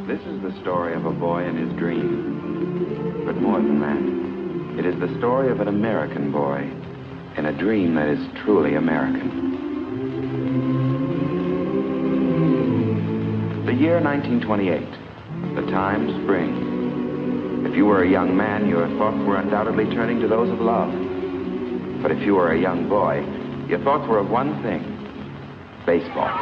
This is the story of a boy and his dream. But more than that, it is the story of an American boy in a dream that is truly American. The year 1928. The time, spring. If you were a young man, your thoughts were undoubtedly turning to those of love. But if you were a young boy, your thoughts were of one thing: baseball.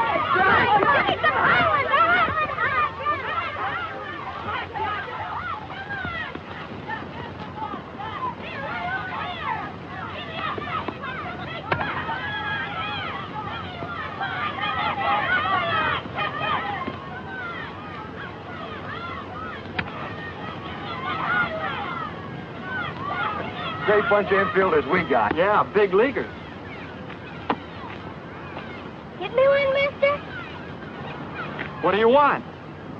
Great bunch of infielders we got. Yeah, big leaguers. Get me one, mister? What do you want?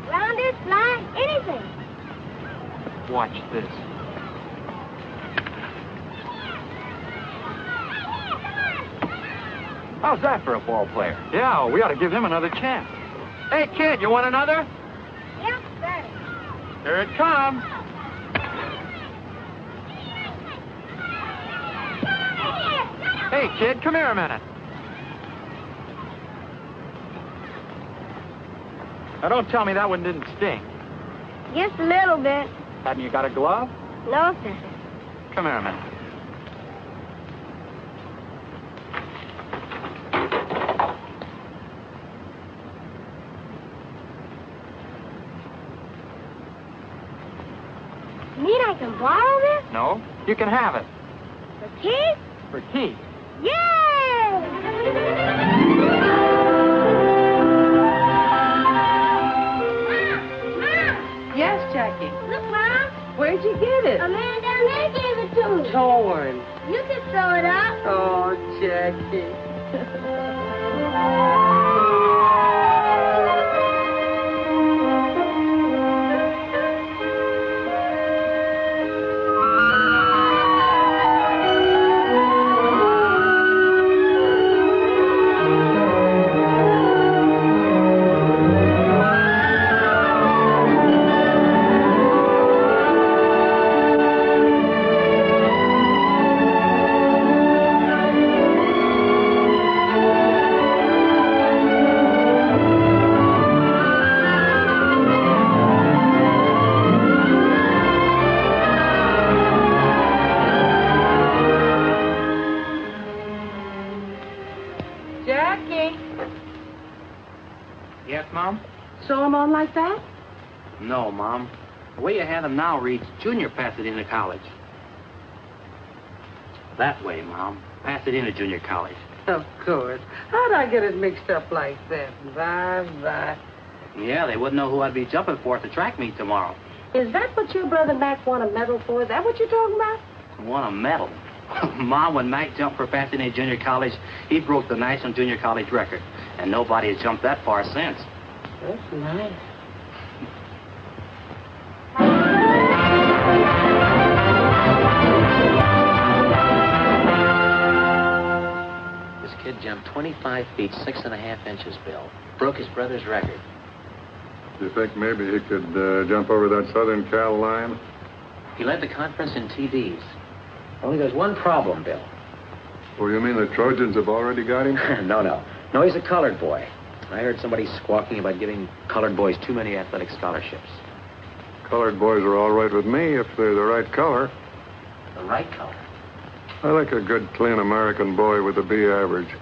Rounders, fly, anything. Watch this. How's that for a ball player? Yeah, we ought to give him another chance. Hey, kid, you want another? Yes, sir. Here it comes. Hey, kid, come here a minute. Now, don't tell me that one didn't sting. Just a little bit. Hadn't you got a glove? No, sir. Come here a minute. You mean I can borrow this? No, you can have it. For teeth? For teeth. Yay! Yes, Jackie. Look, Mom. Where'd you get it? A man down there gave it to me. Torn. You can throw it out. Oh, Jackie. Sew them on like that? No, Mom. The way you have them now reads Junior Pasadena College. That way, Mom. Pasadena Junior College. Of course. How'd I get it mixed up like that? Bye. Yeah, they wouldn't know who I'd be jumping for at the track meet tomorrow. Is that what your brother Mac won a medal for? Is that what you're talking about? Won a medal. Mom, when Mac jumped for Pasadena Junior College, he broke the National Junior College record. And nobody has jumped that far since. That's nice. This kid jumped 25 feet, 6.5 inches, Bill. Broke his brother's record. You think maybe he could jump over that Southern Cal line? He led the conference in TDs. Only there's one problem, Bill. Oh, you mean the Trojans have already got him? No, he's a colored boy. I heard somebody squawking about giving colored boys too many athletic scholarships. Colored boys are all right with me if they're the right color. The right color? I like a good, clean American boy with a B average.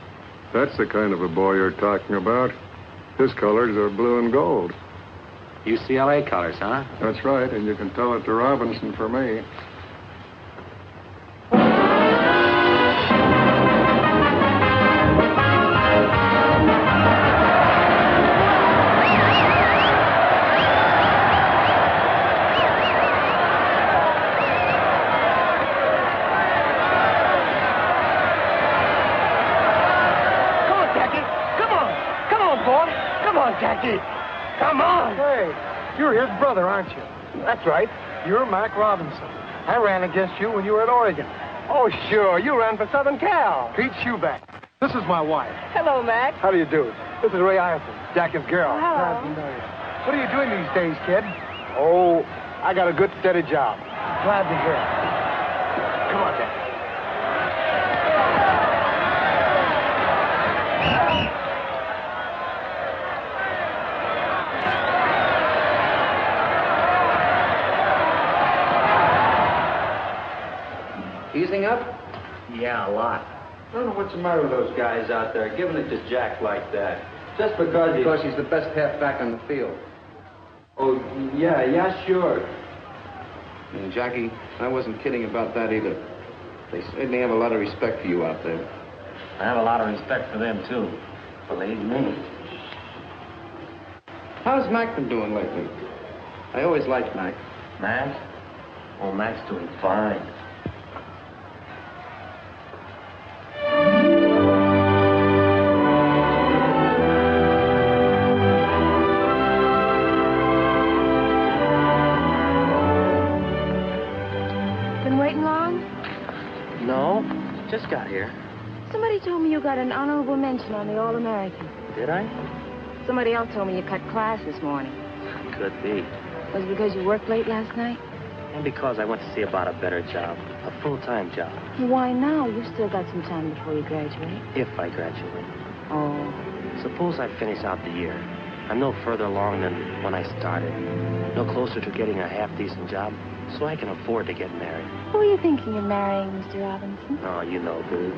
That's the kind of a boy you're talking about. His colors are blue and gold. UCLA colors, huh? That's right, and you can tell it to Robinson for me. Jackie, come on. Hey, you're his brother, aren't you? That's right. You're Mac Robinson. I ran against you when you were at Oregon. Oh, sure. You ran for Southern Cal. Pete Shoeback. This is my wife. Hello, Mac. How do you do? This is Ray Ireton, Jackie's girl. Hello. Nice to know you. What are you doing these days, kid? Oh, I got a good, steady job. Glad to hear it. Come on, Dad. Easing up? Yeah, a lot. I don't know what's the matter with those guys out there, giving it to Jack like that. Just because he's the best halfback on the field. Oh, yeah, sure. And Jackie, I wasn't kidding about that either. They certainly have a lot of respect for you out there. I have a lot of respect for them, too. Believe me. How's Mac been doing lately? I always liked Mac. Mac? Oh, Mac's doing fine. Just got here. Somebody told me you got an honorable mention on the All-American. Did I? Somebody else told me you cut class this morning. Could be. Was it because you worked late last night? And because I went to see about a better job. A full-time job. Why now? You've still got some time before you graduate. If I graduate. Oh. Suppose I finish out the year. I'm no further along than when I started. No closer to getting a half-decent job. So I can afford to get married. Who are you thinking of marrying, Mr. Robinson? Oh, you know, Boo.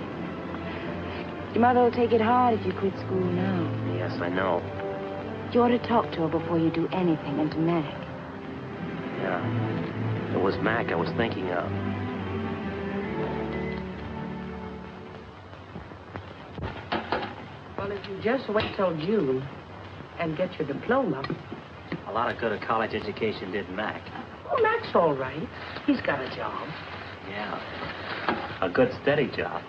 Your mother will take it hard if you quit school now. Yes, I know. You ought to talk to her before you do anything, and to Mac. Yeah. It was Mac I was thinking of. Well, if you just wait till June and get your diploma. A lot of good a college education did Mac. Oh, Mac's all right. He's got a job. Yeah. A good, steady job.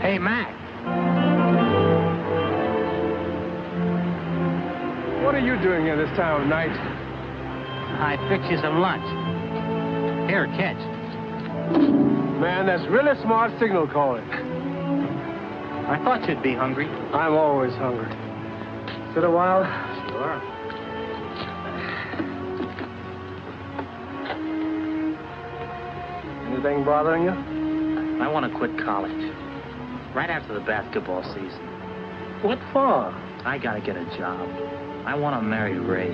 Hey, Mac. What are you doing here this time of night? I fix you some lunch. Here, catch. Man, that's really smart signal calling. I thought you'd be hungry. I'm always hungry. Sit a while? Sure. Anything bothering you? I want to quit college. Right after the basketball season. What for? I gotta get a job. I want to marry Ray.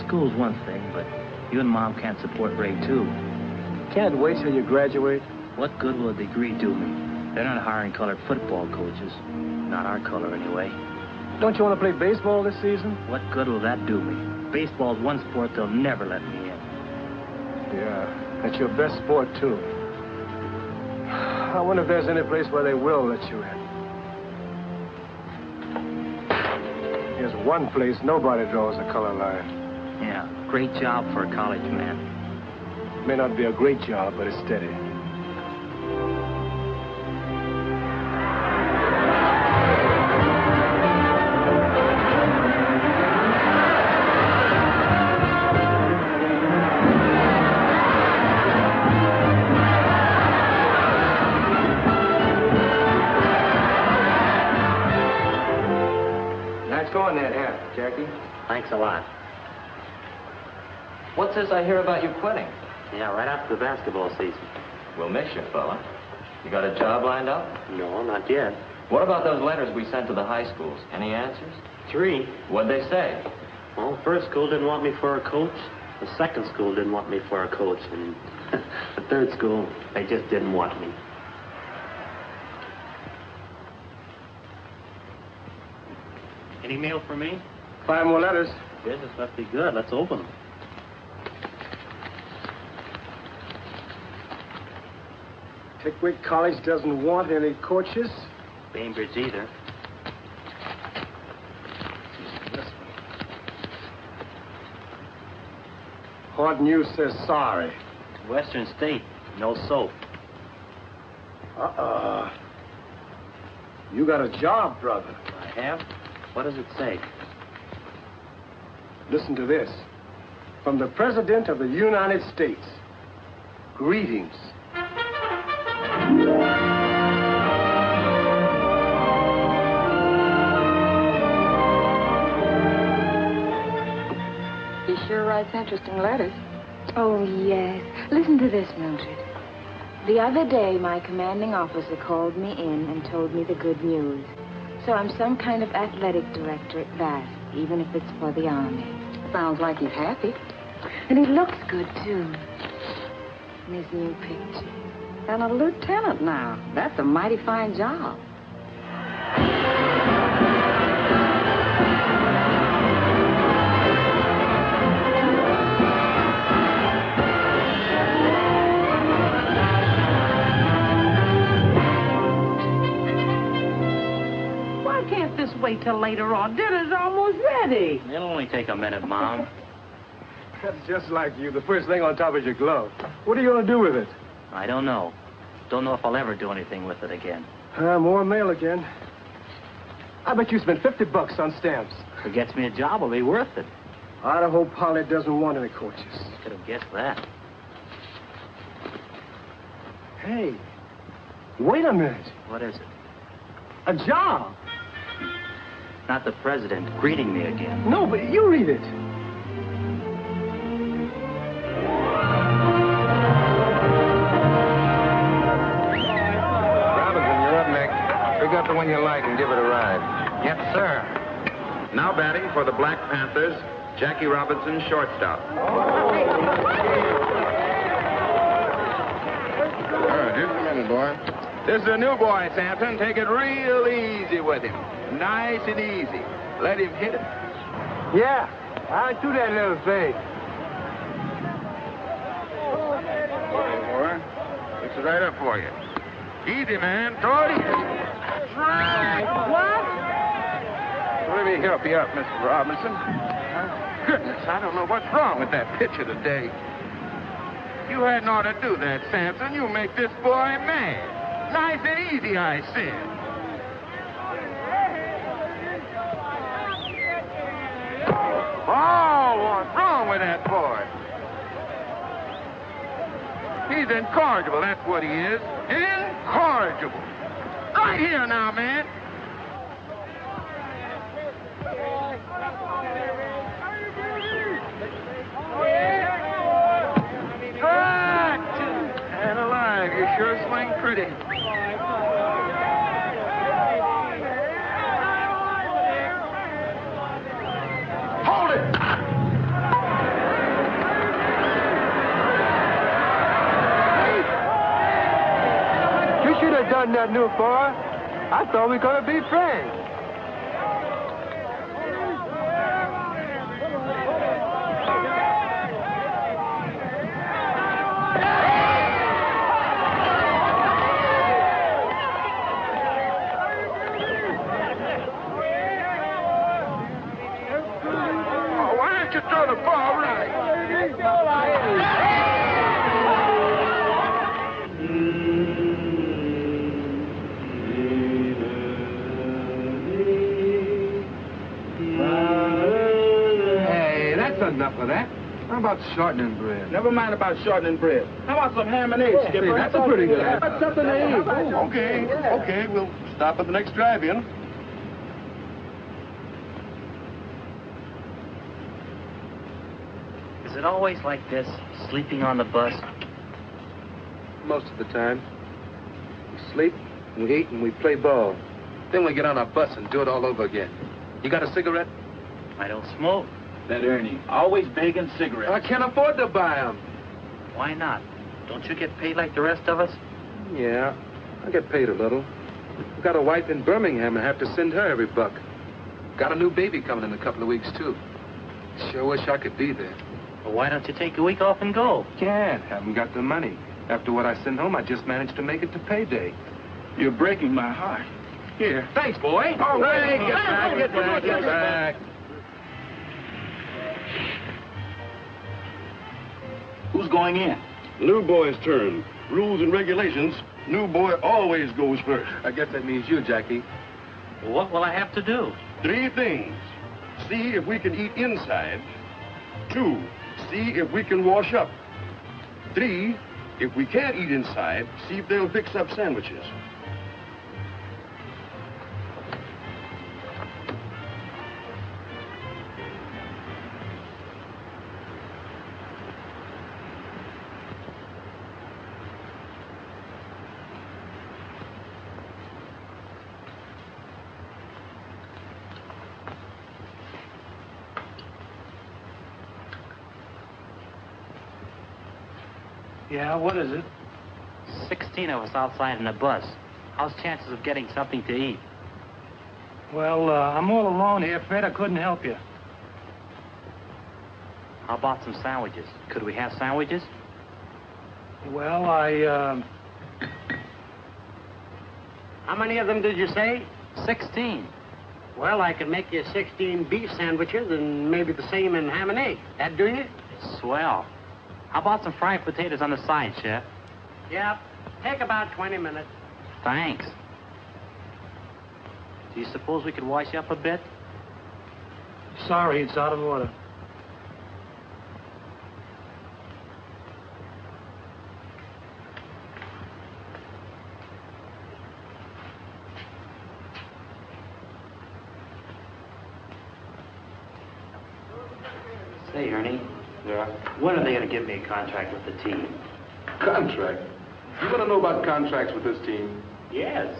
School's one thing, but you and Mom can't support Ray, too. Can't wait till you graduate. What good will a degree do me? They're not hiring colored football coaches. Not our color, anyway. Don't you want to play baseball this season? What good will that do me? Baseball's one sport they'll never let me in. Yeah, that's your best sport, too. I wonder if there's any place where they will let you in. There's one place nobody draws a color line. Yeah, great job for a college man. May not be a great job, but it's steady. Nice going there, Jackie. Thanks a lot. What's this I hear about you quitting? Yeah, right after the basketball season. We'll miss you, fella. You got a job lined up? No, not yet. What about those letters we sent to the high schools? Any answers? 3. What'd they say? Well, the first school didn't want me for a coach. The second school didn't want me for a coach. And the third school, they just didn't want me. Any mail for me? 5 more letters. Business must be good. Let's open them. Pickwick College doesn't want any coaches. Bainbridge either. Hard News says sorry. Western State, no soap. You got a job, brother. I have? What does it say? Listen to this. From the President of the United States. Greetings. He sure writes interesting letters. Oh, yes. Listen to this, Mildred. The other day, my commanding officer called me in and told me the good news. So I'm some kind of athletic director at Bath, even if it's for the Army. Sounds like he's happy. And he looks good, too. In his new picture. And a lieutenant now. That's a mighty fine job. Why can't this wait till later on? Dinner's almost ready. It'll only take a minute, Mom. That's just like you. The first thing on top is your glove. What are you going to do with it? I don't know. Don't know if I'll ever do anything with it again. More mail again. I bet you spent $50 on stamps. If it gets me a job, it'll be worth it. I hope Polly doesn't want any coaches. Could have guessed that. Hey, wait a minute. What is it? A job? Not the president greeting me again. No, but you read it. Robinson, you're up next. Pick up the one you like and give it a ride. Yes, sir. Now batting for the Black Panthers, Jackie Robinson, shortstop. Just a minute, boy. This is a new boy, Sampson. Take it real easy with him. Nice and easy. Let him hit it. Yeah, I do that little thing. Boy, fix it right up for you. Easy, man. Throw it easy. Right. What? Let me help you up, Mr. Robinson. Goodness, I don't know what's wrong with that pitcher today. You hadn't ought to do that, Sampson. You make this boy mad. Nice and easy, I said. Oh, what's wrong with that boy? He's incorrigible, that's what he is. Incorrigible. Right here now, man. Good. And alive, you sure swing pretty. Hold it! You should have done that, new boy. I thought we were going to be friends. Oh, why don't you throw the ball right? Hey, that's enough of that. How about shortening bread? Never mind about shortening bread. How about some ham and eggs, Skipper? Hey, that's a pretty good idea. That's something to eat. Okay, we'll stop at the next drive-in. Is it always like this, sleeping on the bus? Most of the time. We sleep, we eat, and we play ball. Then we get on our bus and do it all over again. You got a cigarette? I don't smoke. That Ernie, always begging cigarettes. I can't afford to buy them. Why not? Don't you get paid like the rest of us? Yeah, I get paid a little. I've got a wife in Birmingham and have to send her every buck. Got a new baby coming in a couple of weeks, too. Sure wish I could be there. Well, why don't you take a week off and go? Can't. Haven't got the money. After what I send home, I just managed to make it to payday. You're breaking my heart. Here. Thanks, boy. Oh, Hey, get back. Who's going in? New boy's turn. Rules and regulations. New boy always goes first. I guess that means you, Jackie. What will I have to do? 3 things. see if we can eat inside. 2, see if we can wash up. 3, if we can't eat inside, see if they'll fix up sandwiches. Yeah, what is it? 16 of us outside in a bus. How's chances of getting something to eat? Well, I'm all alone here, Fred. I couldn't help you. How about some sandwiches? Could we have sandwiches? Well, How many of them did you say? 16. Well, I could make you 16 beef sandwiches and maybe the same in ham and egg. That do you? Swell. How about some fried potatoes on the side, Chef? Yep. Take about 20 minutes. Thanks. Do you suppose we could wash up a bit? sorry, it's out of order. Say, Ernie. Yeah? When are they going to give me a contract with the team? Contract? You want to know about contracts with this team? Yes.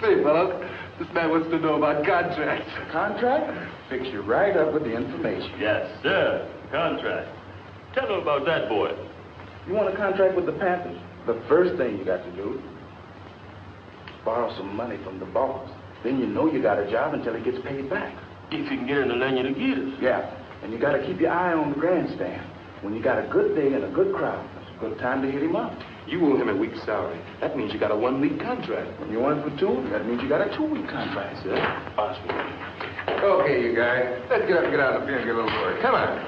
Say, fellas, this man wants to know about contracts. Contract? Fix you right up with the information. Yes, sir. Contract. Tell him about that, boy. You want a contract with the Panthers? The first thing you got to do is borrow some money from the boss. Then you know you got a job until he gets paid back. If you can get in the lanyard to get us. Yeah, and you got to keep your eye on the grandstand. When you got a good day and a good crowd, it's a good time to hit him up. You owe him a week's salary. That means you got a 1-week contract. When you want it for 2, that means you got a 2-week contract, sir. Possible. Okay, you guys. Let's get up and get out of here and get a little work. Come on.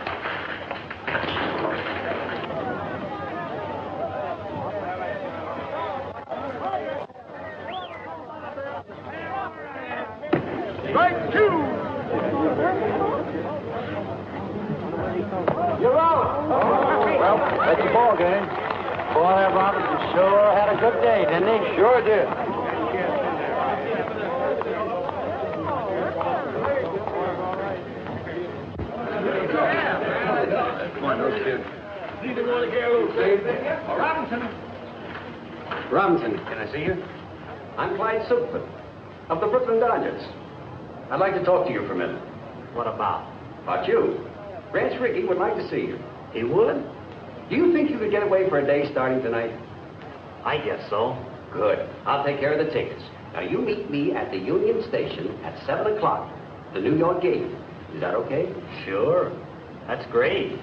Strike 2! You're out! Well, that's the ball game. Boy, Robinson sure had a good day, didn't he? Sure did. Come on, those kids. Robinson, can I see you? I'm Clyde Silkman of the Brooklyn Dodgers. I'd like to talk to you for a minute. What about? About you. Rance Rickey would like to see you. He would? Do you think you could get away for a day starting tonight? I guess so. Good. I'll take care of the tickets. Now, you meet me at the Union Station at 7 o'clock, the New York game. Is that okay? Sure. That's great.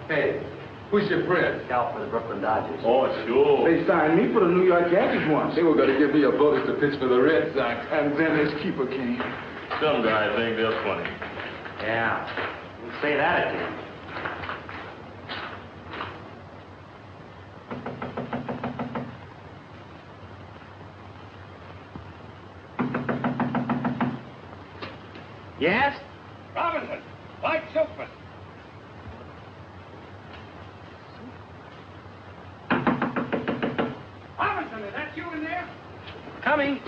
Hey, who's your friend? Scout for the Brooklyn Dodgers. Oh, sure. They signed me for the New York Yankees once. They were going to give me a bonus to pitch for the Red Sox, and then his keeper came. Some guys think they're funny. Yeah. You say that again. Yes? Robinson, Clyde Silkman. Robinson, is that you in there? Coming.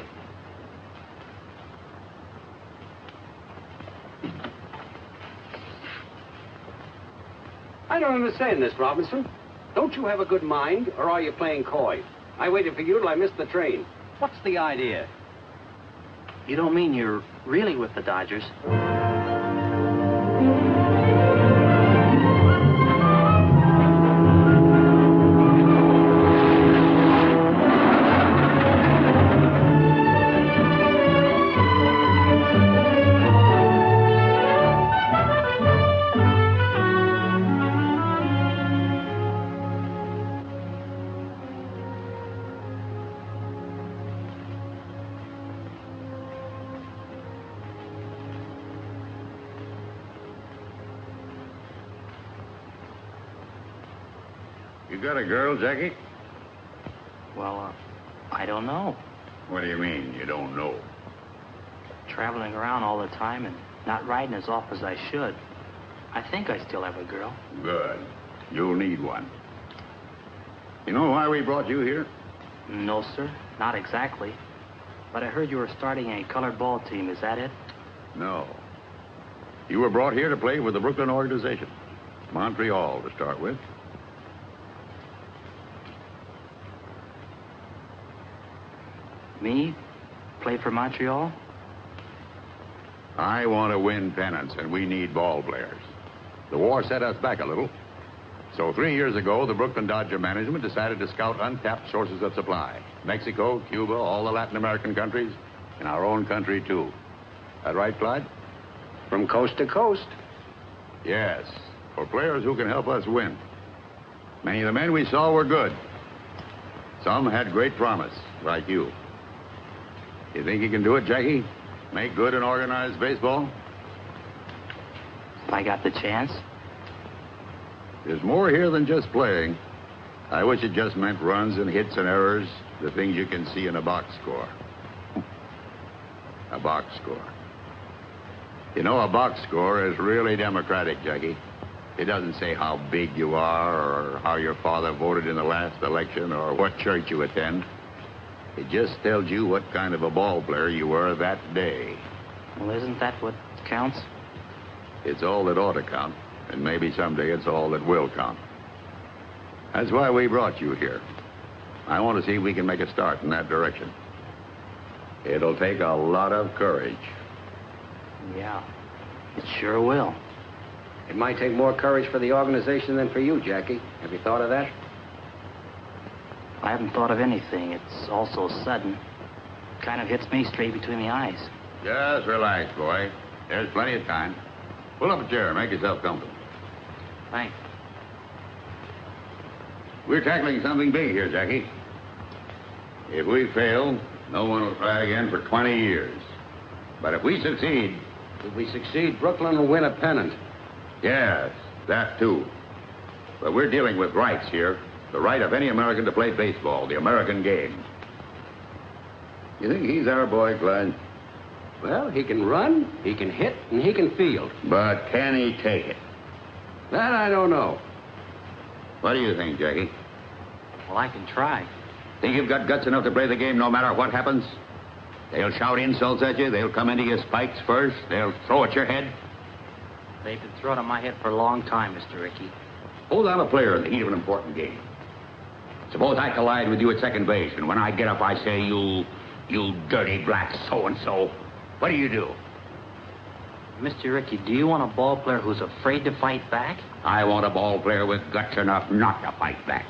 I don't understand this, Robinson. Don't you have a good mind, or are you playing coy? I waited for you till I missed the train. What's the idea? You don't mean you're really with the Dodgers? You got a girl, Jackie? Well, I don't know. What do you mean, you don't know? traveling around all the time and not riding as often as I should. I think I still have a girl. Good. You'll need one. You know why we brought you here? No, sir. Not exactly. But I heard you were starting a colored ball team. Is that it? No. You were brought here to play with the Brooklyn organization. Montreal, to start with. Me? Play for Montreal? I want to win pennants, and we need ball players. The war set us back a little. So 3 years ago, the Brooklyn Dodger management decided to scout untapped sources of supply. Mexico, Cuba, all the Latin American countries, and our own country, too. That right, Clyde? From coast to coast. Yes, for players who can help us win. Many of the men we saw were good. Some had great promise, like you. You think you can do it, Jackie? Make good and organized baseball? If I got the chance. There's more here than just playing. I wish it just meant runs and hits and errors, the things you can see in a box score. A box score. You know, a box score is really democratic, Jackie. It doesn't say how big you are or how your father voted in the last election or what church you attend. It just tells you what kind of a ball player you were that day. Well, isn't that what counts? It's all that ought to count, and maybe someday it's all that will count. That's why we brought you here. I want to see if we can make a start in that direction. It'll take a lot of courage. Yeah, it sure will. It might take more courage for the organization than for you, Jackie. Have you thought of that? I haven't thought of anything. It's all so sudden. Kind of hits me straight between the eyes. Just relax, boy. There's plenty of time. Pull up a chair. Make yourself comfortable. Thanks. We're tackling something big here, Jackie. If we fail, no one will try again for 20 years. But if we succeed... If we succeed, Brooklyn will win a pennant. Yes, that too. But we're dealing with rights here. The right of any American to play baseball, the American game. You think he's our boy, Clyde? Well, he can run, he can hit, and he can field. But can he take it? That I don't know. What do you think, Jackie? Well, I can try. Think you've got guts enough to play the game no matter what happens? They'll shout insults at you. They'll come into your spikes first. They'll throw at your head. They've been throwing at my head for a long time, Mr. Rickey. Hold on a player in the heat of an important game. Suppose I collide with you at second base, and when I get up, I say, you dirty black so-and-so. What do you do? Mr. Rickey, do you want a ball player who's afraid to fight back? I want a ball player with guts enough not to fight back.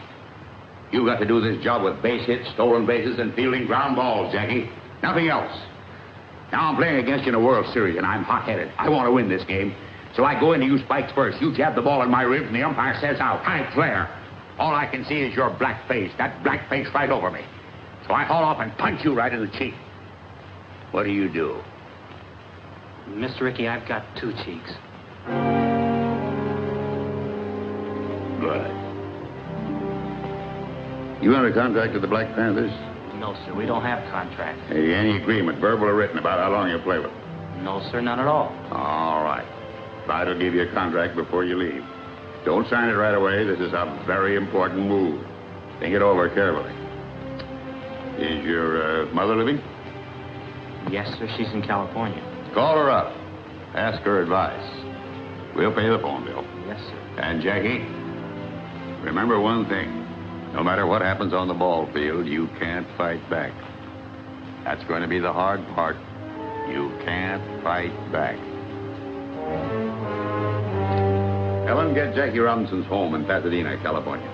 You've got to do this job with base hits, stolen bases, and fielding ground balls, Jackie. Nothing else. Now I'm playing against you in a World Series, and I'm hot-headed. I want to win this game. So I go in to you spikes first. You jab the ball in my ribs, and the umpire says out. I flare. All I can see is your black face, that black face right over me. So I haul off and punch you right in the cheek. What do you do? Mr. Rickey, I've got two cheeks. Good. You under contract with the Black Panthers? No, sir, we don't have contracts. Hey, any agreement, verbal or written, about how long you'll play with them? No, sir, none at all. All right. Clyde will give you a contract before you leave. Don't sign it right away. This is a very important move. Think it over carefully. Is your mother living? Yes, sir, she's in California. Call her up. Ask her advice. We'll pay the phone bill. Yes, sir. And, Jackie, remember one thing. No matter what happens on the ball field, you can't fight back. That's going to be the hard part. You can't fight back. Ellen, get Jackie Robinson's home in Pasadena, California.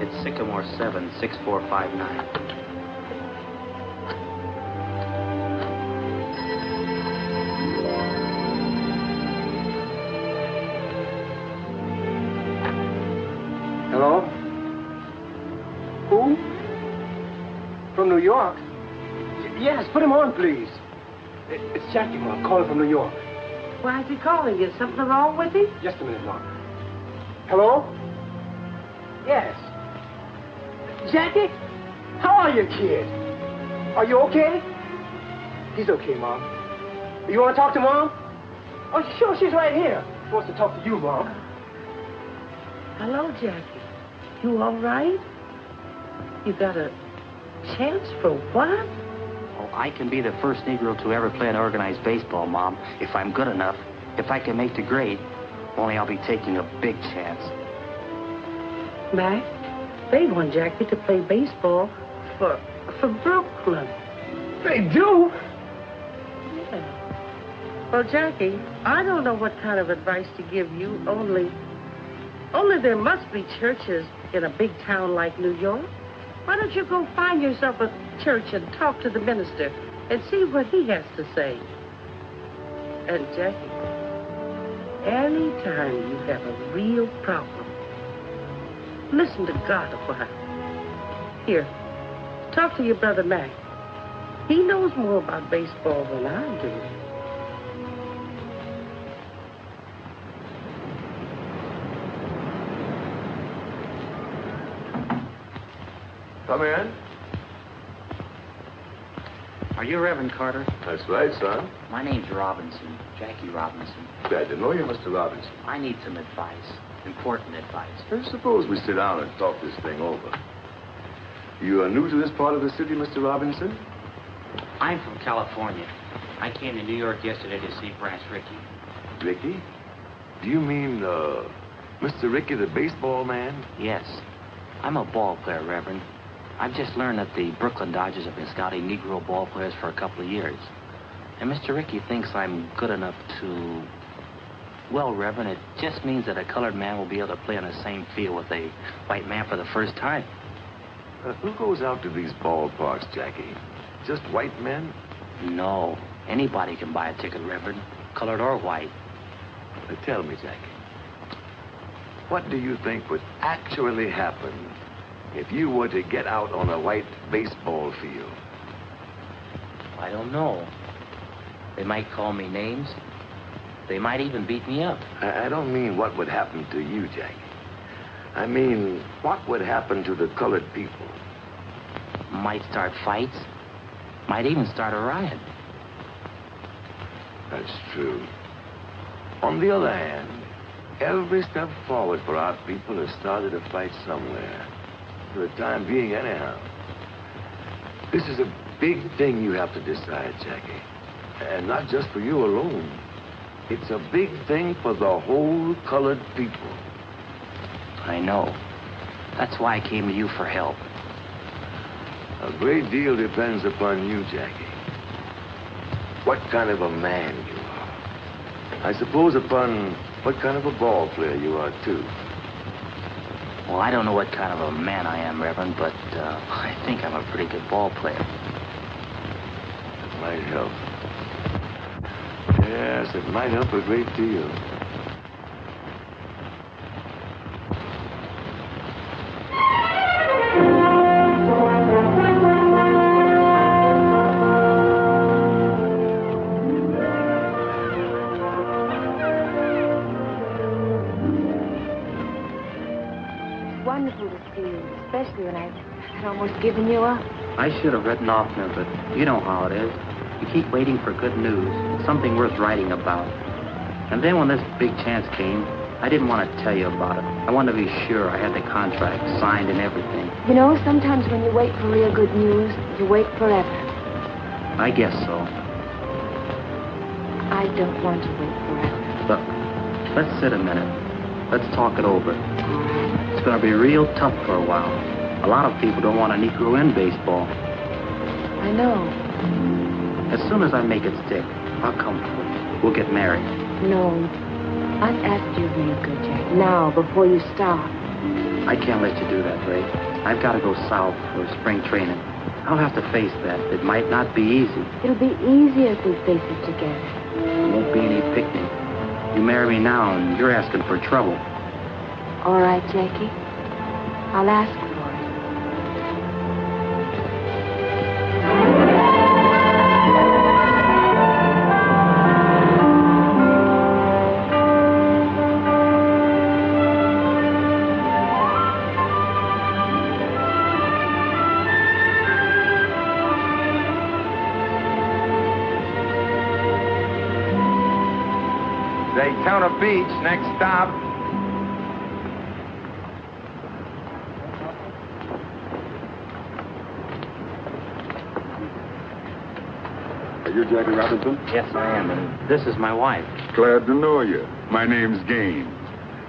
It's Sycamore 7, 6459. Hello? Who? From New York? Yes, put him on, please. It's Jackie, Mom, calling from New York. Why is he calling? Is something wrong with him? Just a minute, Mom. Hello? Yes. Jackie? How are you, kid? Are you okay? He's okay, Mom. You want to talk to Mom? Oh, sure, she's right here. She wants to talk to you, Mom. Hello, Jackie. You all right? You got a chance for what? Oh, I can be the first Negro to ever play an organized baseball, Mom, if I'm good enough. If I can make the grade. Only I'll be taking a big chance. Mac, they want Jackie to play baseball for Brooklyn. They do? Yeah. Well, Jackie, I don't know what kind of advice to give you, only there must be churches in a big town like New York. Why don't you go find yourself a church and talk to the minister and see what he has to say? And Jackie, anytime you have a real problem, listen to God a while. Here, talk to your brother Mac. He knows more about baseball than I do. Come in. Are you Reverend Carter? That's right, son. My name's Robinson, Jackie Robinson. Glad to know you, Mr. Robinson. I need some advice, important advice. Suppose we sit down and talk this thing over. You are new to this part of the city, Mr. Robinson? I'm from California. I came to New York yesterday to see Branch Rickey. Rickey? Do you mean, Mr. Rickey, the baseball man? Yes. I'm a ball player, Reverend. I've just learned that the Brooklyn Dodgers have been scouting Negro ball players for a couple of years. And Mr. Rickey thinks I'm good enough to... Well, Reverend, it just means that a colored man will be able to play on the same field with a white man for the first time. Who goes out to these ballparks, Jackie? Just white men? No. Anybody can buy a ticket, Reverend, colored or white. Tell me, Jackie, what do you think would actually happen if you were to get out on a white baseball field? I don't know. They might call me names. They might even beat me up. I don't mean what would happen to you, Jackie. I mean, what would happen to the colored people? Might start fights. Might even start a riot. That's true. On the other hand, every step forward for our people has started a fight somewhere. For the time being, anyhow. This is a big thing you have to decide, Jackie. And not just for you alone. It's a big thing for the whole colored people. I know. That's why I came to you for help. A great deal depends upon you, Jackie. What kind of a man you are. I suppose upon what kind of a ball player you are, too. Well, I don't know what kind of a man I am, Reverend, but I think I'm a pretty good ball player. That might help. Yes, it might help a great deal. Wonderful to see you, especially when I'd almost given you up. I should have written oftener, but you know how it is. You keep waiting for good news, something worth writing about. And then when this big chance came, I didn't want to tell you about it. I wanted to be sure I had the contract signed and everything. You know, sometimes when you wait for real good news, you wait forever. I guess so. I don't want to wait forever. Look, let's sit a minute. Let's talk it over. It's going to be real tough for a while. A lot of people don't want a Negro in baseball. I know. As soon as I make it stick, I'll come for it. We'll get married. No. I've asked you real good, Jack. Now, before you stop. I can't let you do that, Ray. I've got to go south for spring training. I'll have to face that. It might not be easy. It'll be easier if we face it together. There won't be any picnic. You marry me now, and you're asking for trouble. All right, Jackie. I'll ask for it. Daytona Beach, next stop. Are you Jackie Robinson? Yes, I am, and this is my wife. Glad to know you. My name's Gaines.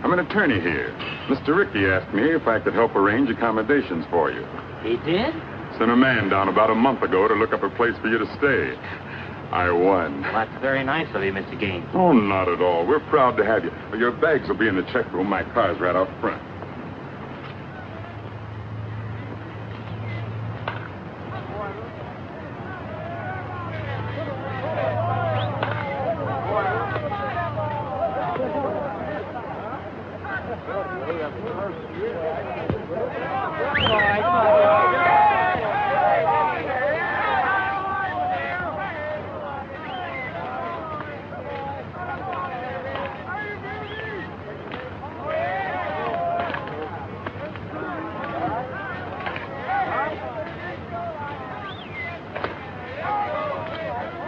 I'm an attorney here. Mr. Ricky asked me if I could help arrange accommodations for you. He did? Sent a man down about a month ago to look up a place for you to stay. I won. Well, that's very nice of you, Mr. Gaines. Oh, not at all. We're proud to have you. Your bags will be in the check room. My car's right out front.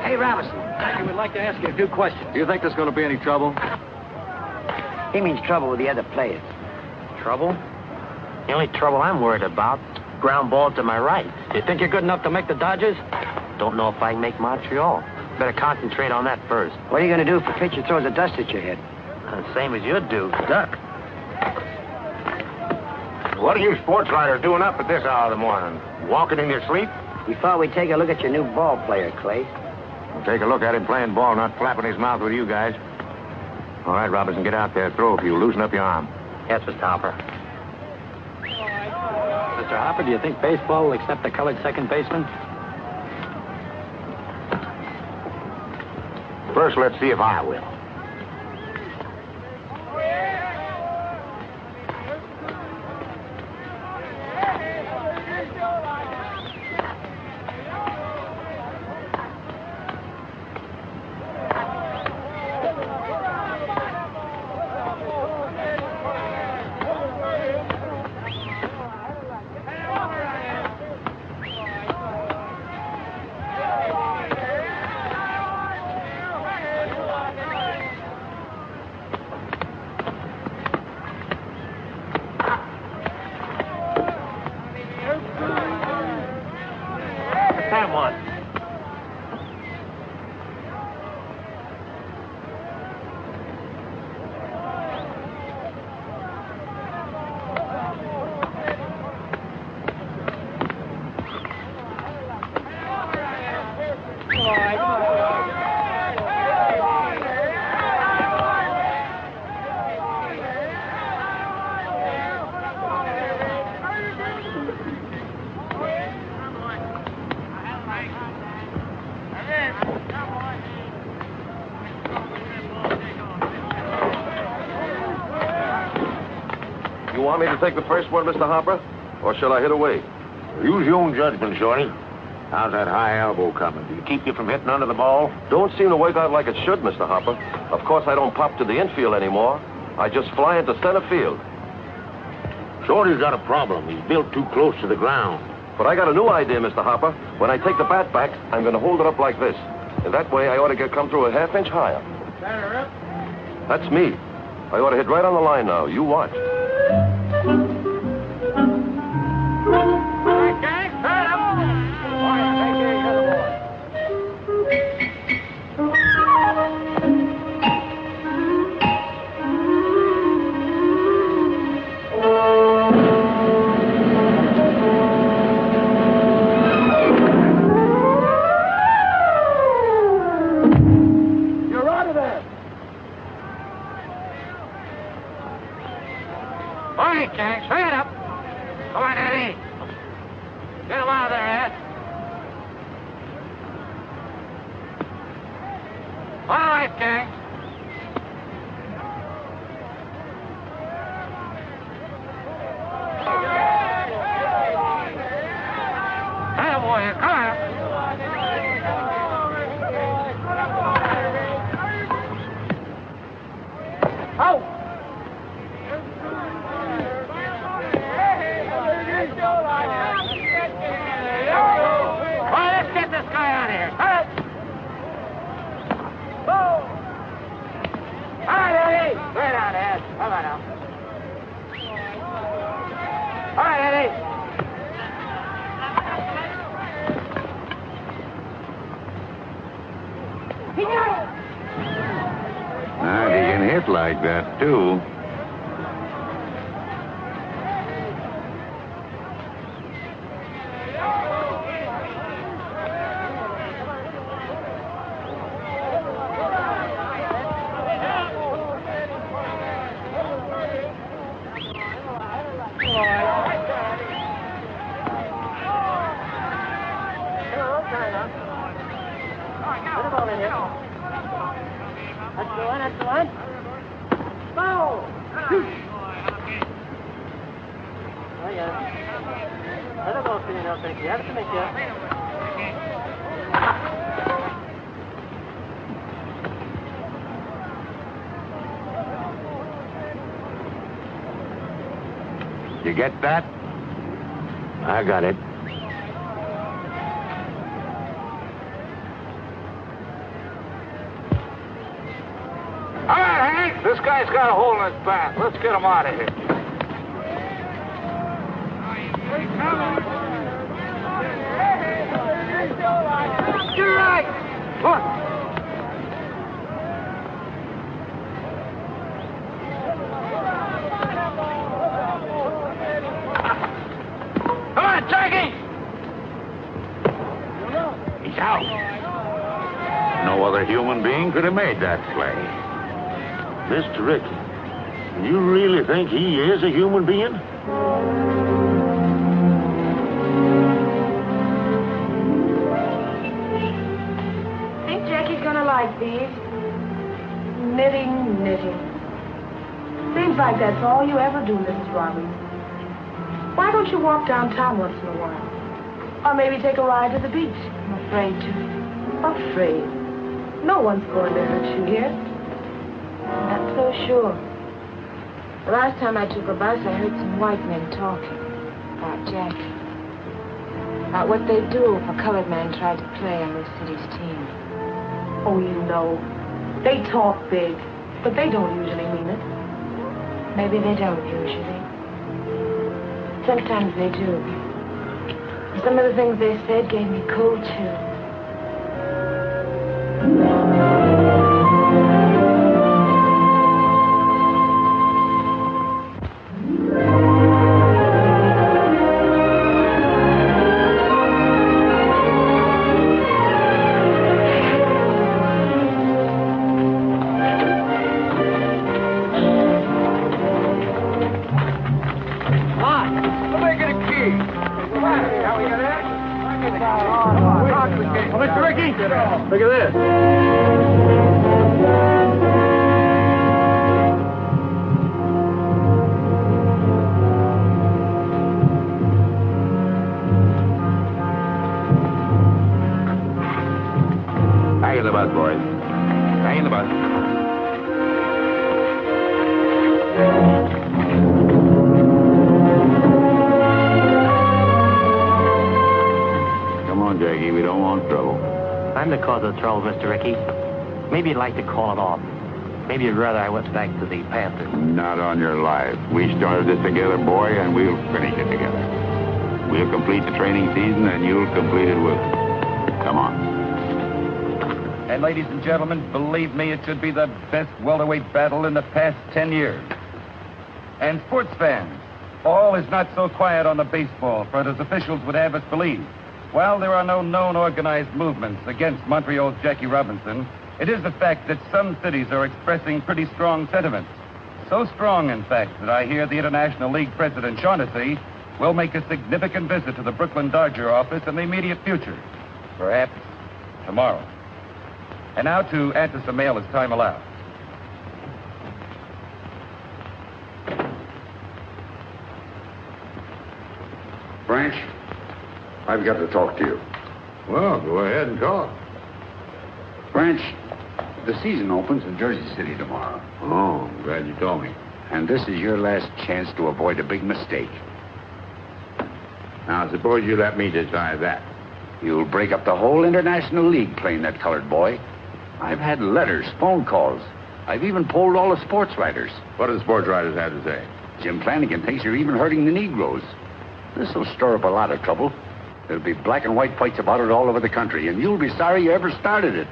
Hey, Robinson, I would like to ask you a few questions. Do you think there's going to be any trouble? He means trouble with the other players. Trouble? The only trouble I'm worried about, ground ball to my right. You think you're good enough to make the Dodgers? Don't know if I can make Montreal. Better concentrate on that first. What are you going to do if a pitcher throws a dust at your head? Same as you'd do, duck. What are you sports writers doing up at this hour of the morning? Walking in your sleep? We thought we'd take a look at your new ball player, Clay. Well, take a look at him playing ball, not flapping his mouth with you guys. All right, Robinson, get out there. Throw a few. Loosen up your arm. Yes, Mr. Hopper. Mr. Hopper, do you think baseball will accept the colored second baseman? First, let's see if I will. That one. You want me to take the first one, Mr. Hopper? Or shall I hit away? Use your own judgment, Shorty. How's that high elbow coming? Do you keep you from hitting under the ball? Don't seem to work out like it should, Mr. Hopper. Of course, I don't pop to the infield anymore. I just fly into center field. Shorty's got a problem. He's built too close to the ground. But I got a new idea, Mr. Hopper. When I take the bat back, I'm going to hold it up like this. And that way, I ought to come through a half-inch higher. That's me. I ought to hit right on the line now. You watch. All right, Jack, straight up. Come on, Eddie. Get him out of there, Ed. All right, gang. Hey, boy, come on. Oh! Hey, like that, too. You get that? I got it. All right, Hank. This guy's got a hole in his back. Let's get him out of here. You're right. Look. Come on, Jackie. He's out. No other human being could have made that play. Mr. Ricky, you really think he is a human being? Think Jackie's gonna like these. Knitting. Seems like that's all you ever do, Mrs. Robbins. Why don't you walk downtown once in a while? Or maybe take a ride to the beach? I'm afraid to. Afraid? No one's going to hurt you here. Not so sure. The last time I took a bus, I heard some white men talking about Jackie. About what they'd do if a colored man tried to play on this city's team. Oh, you know, they talk big, but they don't usually mean it. Maybe they don't usually. Sometimes they do. Some of the things they said gave me cold chills. Mr. Ricky, look at this. Hang in the bus, boys. Hang in the bus. Come on, Jackie. We don't want trouble. I'm the cause of the trouble, Mr. Ricky. Maybe you'd like to call it off. Maybe you'd rather I went back to the Panthers. Not on your life. We started this together, boy, and we'll finish it together. We'll complete the training season, and you'll complete it with us. Come on. And ladies and gentlemen, believe me, it should be the best welterweight battle in the past 10 years. And sports fans, all is not so quiet on the baseball front as officials would have us believe. While there are no known organized movements against Montreal's Jackie Robinson, it is the fact that some cities are expressing pretty strong sentiments. So strong, in fact, that I hear the International League President Shaughnessy will make a significant visit to the Brooklyn Dodger office in the immediate future. Perhaps tomorrow. And now to answer some mail as time allows. Branch, I've got to talk to you. Well, go ahead and talk. Branch, the season opens in Jersey City tomorrow. Oh, I'm glad you told me. And this is your last chance to avoid a big mistake. Now, suppose you let me decide that. You'll break up the whole International League playing that colored boy. I've had letters, phone calls. I've even polled all the sports writers. What do the sports writers have to say? Jim Flanagan thinks you're even hurting the Negroes. This will stir up a lot of trouble. There'll be black and white fights about it all over the country, and you'll be sorry you ever started it.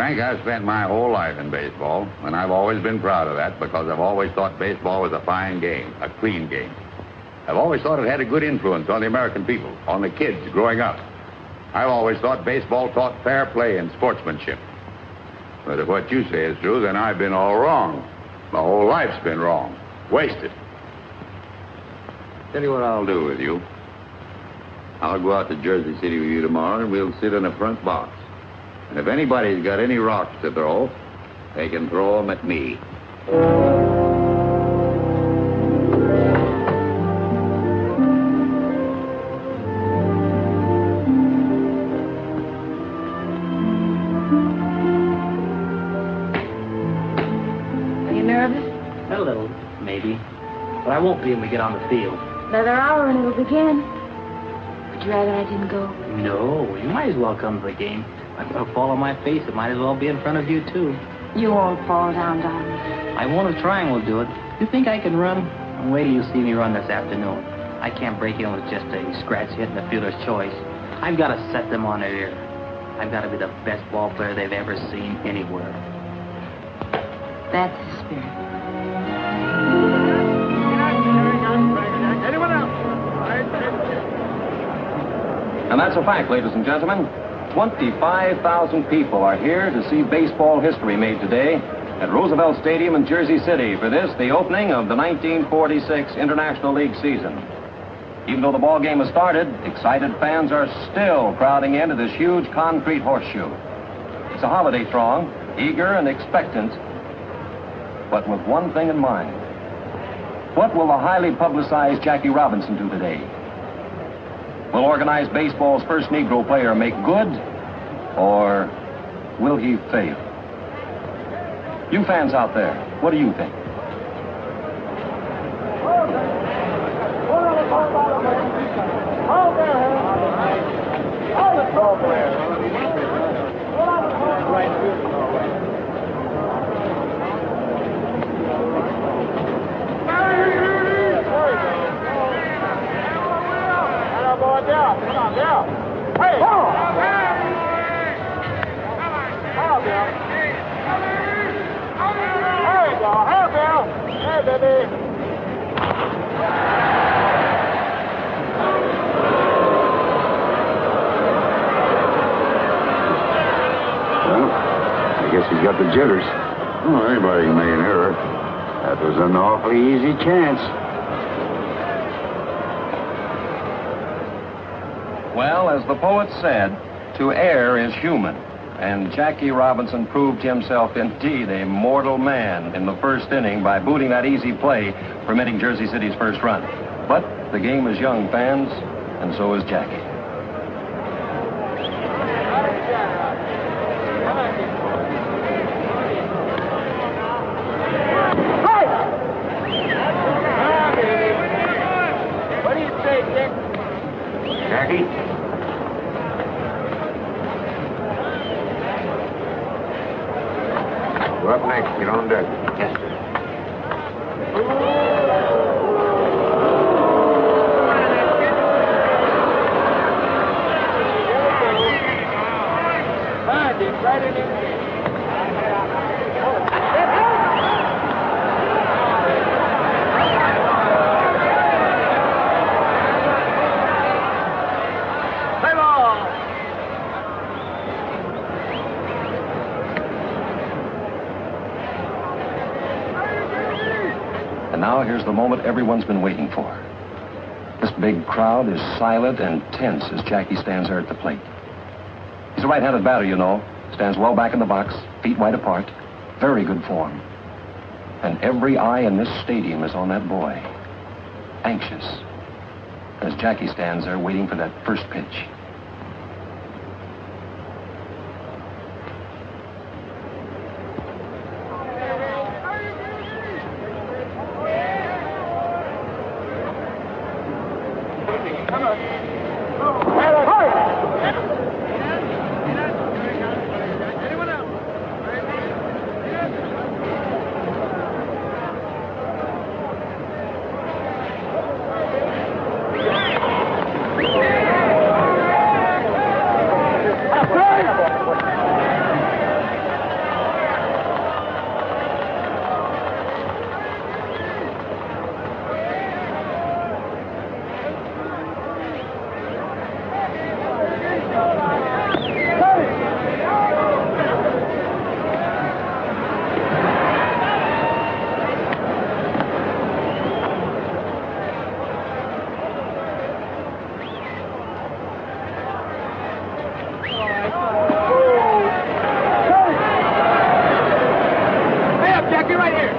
Frank, I've spent my whole life in baseball, and I've always been proud of that because I've always thought baseball was a fine game, a clean game. I've always thought it had a good influence on the American people, on the kids growing up. I've always thought baseball taught fair play and sportsmanship. But if what you say is true, then I've been all wrong. My whole life's been wrong. Wasted. Tell you what I'll do with you. I'll go out to Jersey City with you tomorrow, and we'll sit in the front box. And if anybody's got any rocks to throw, they can throw them at me. Are you nervous? A little, maybe. But I won't be when we get on the field. Another hour and it'll begin. Would you rather I didn't go? No, you might as well come to the game. If I fall on my face, it might as well be in front of you, too. You won't fall down, darling. I won't if trying will do it. You think I can run? And wait till you see me run this afternoon. I can't break in with just a scratch hit and a fielder's choice. I've got to set them on their ear. I've got to be the best ball player they've ever seen anywhere. That's the spirit. Anyone else? And that's a fact, ladies and gentlemen. 25,000 people are here to see baseball history made today at Roosevelt Stadium in Jersey City for this, the opening of the 1946 International League season. Even though the ball game has started, excited fans are still crowding into this huge concrete horseshoe. It's a holiday throng, eager and expectant, but with one thing in mind. What will the highly publicized Jackie Robinson do today? Will organized baseball's first Negro player make good, or will he fail? You fans out there, what do you think? Down. Come on, down. Hey! Come on, Bill. There you go. Hey, Bill. Hey, baby. Well, I guess he's got the jitters. Oh, anybody can make an error. That was an awfully easy chance. Well, as the poet said, to err is human. And Jackie Robinson proved himself indeed a mortal man in the first inning by booting that easy play, permitting Jersey City's first run. But the game is young, fans, and so is Jackie. What do you say, Dick? Jackie? You're up next. Get on deck. Yes, sir. Right in there. And now here's the moment everyone's been waiting for. This big crowd is silent and tense as Jackie stands there at the plate. He's a right-handed batter, you know. Stands well back in the box, feet wide apart. Very good form. And every eye in this stadium is on that boy. Anxious. As Jackie stands there waiting for that first pitch. Jackie, right here.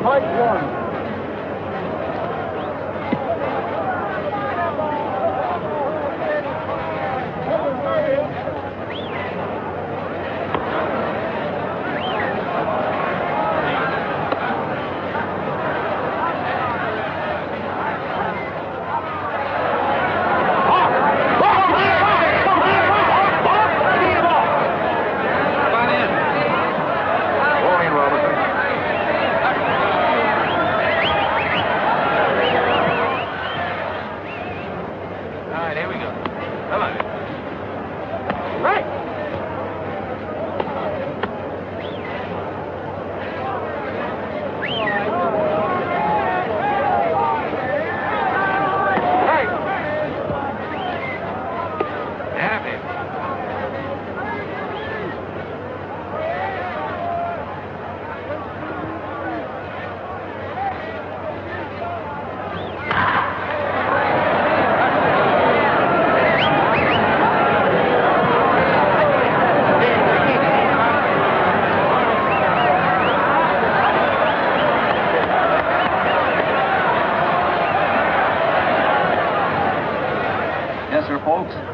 Fight one.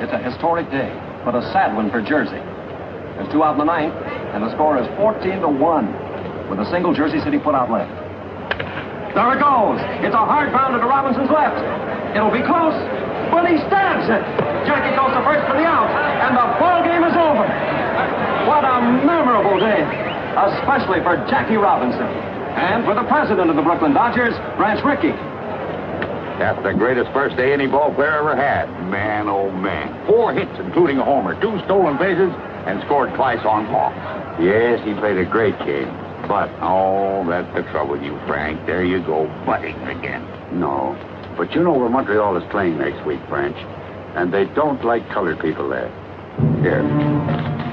It's a historic day, but a sad one for Jersey. There's 2 out in the ninth, and the score is 14-1, with a single Jersey City put-out left. There it goes. It's a hard bounder to Robinson's left. It'll be close, but he stabs it. Jackie goes to first for the out, and the ball game is over. What a memorable day, especially for Jackie Robinson, and for the president of the Brooklyn Dodgers, Branch Rickey. That's the greatest first day any ball player ever had. Man, oh man. 4 hits, including a homer, 2 stolen bases, and scored twice on walks. Yes, he played a great game. But, oh, that's the trouble with you, Frank. There you go, butting again. No. But you know where Montreal is playing next week, Branch. And they don't like colored people there. Here.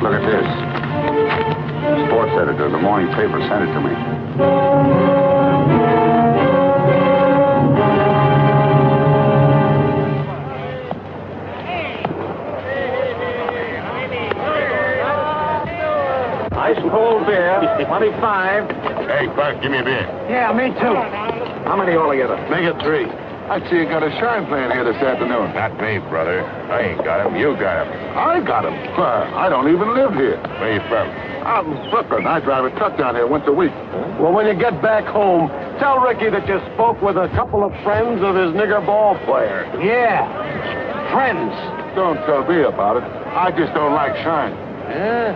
Look at this. Sports editor of the morning paper sent it to me. Ice and cold beer, 25. Hey, Clark, give me a beer. Yeah, me too. How many altogether? Make it 3. I see you got a shine playing here this afternoon. Not me, brother. I ain't got him. You got him. I got him. I don't even live here. Where you from? I'm in Brooklyn. I drive a truck down here once a week. Well, when you get back home, tell Ricky that you spoke with a couple of friends of his nigger ball player. Yeah, friends. Don't tell me about it. I just don't like shine. Yeah?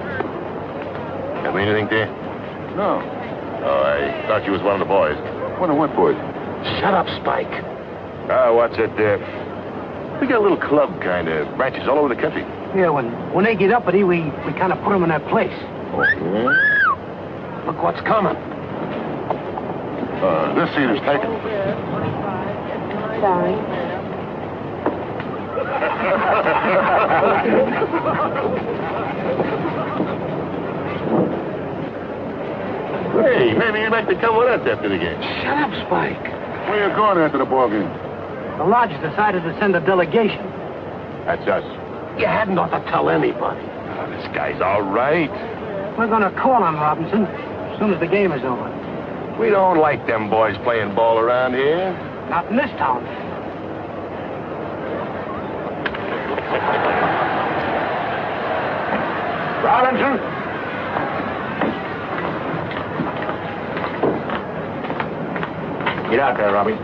That mean anything to you? No. Oh, I thought you was one of the boys. One of what boys? Shut up, Spike. What's it, we got a little club, kind of, branches all over the country. Yeah, when they get uppity, we kind of put them in their place. Look what's coming. This seat is taken. Sorry. Hey, maybe you'd like to come with us after the game. Shut up, Spike. Where you going after the ball game? The lodge decided to send a delegation. That's us. You hadn't ought to tell anybody. Oh, this guy's all right. We're going to call on Robinson as soon as the game is over. We don't like them boys playing ball around here. Not in this town. Robinson? Get out there, Robbie.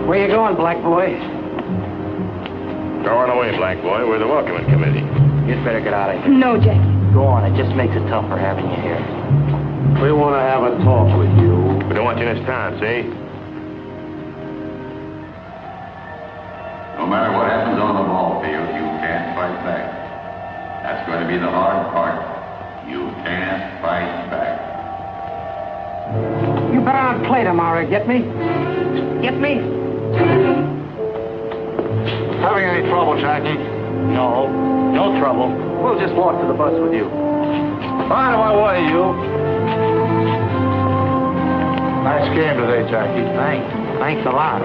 Where you going, black boy? Go on away, black boy. We're the welcoming committee. You'd better get out of here. No, Jackie. Go on. It just makes it tougher having you here. We want to have a talk with you. We don't want you in this town, see? No matter what happens on the ball field, you can't fight back. That's going to be the hard part. You can't fight back. You better not play tomorrow, get me? Get me? Having any trouble, Jackie? No. No trouble. We'll just walk to the bus with you. Out of my way, you. Nice game today, Jackie. Thanks a lot.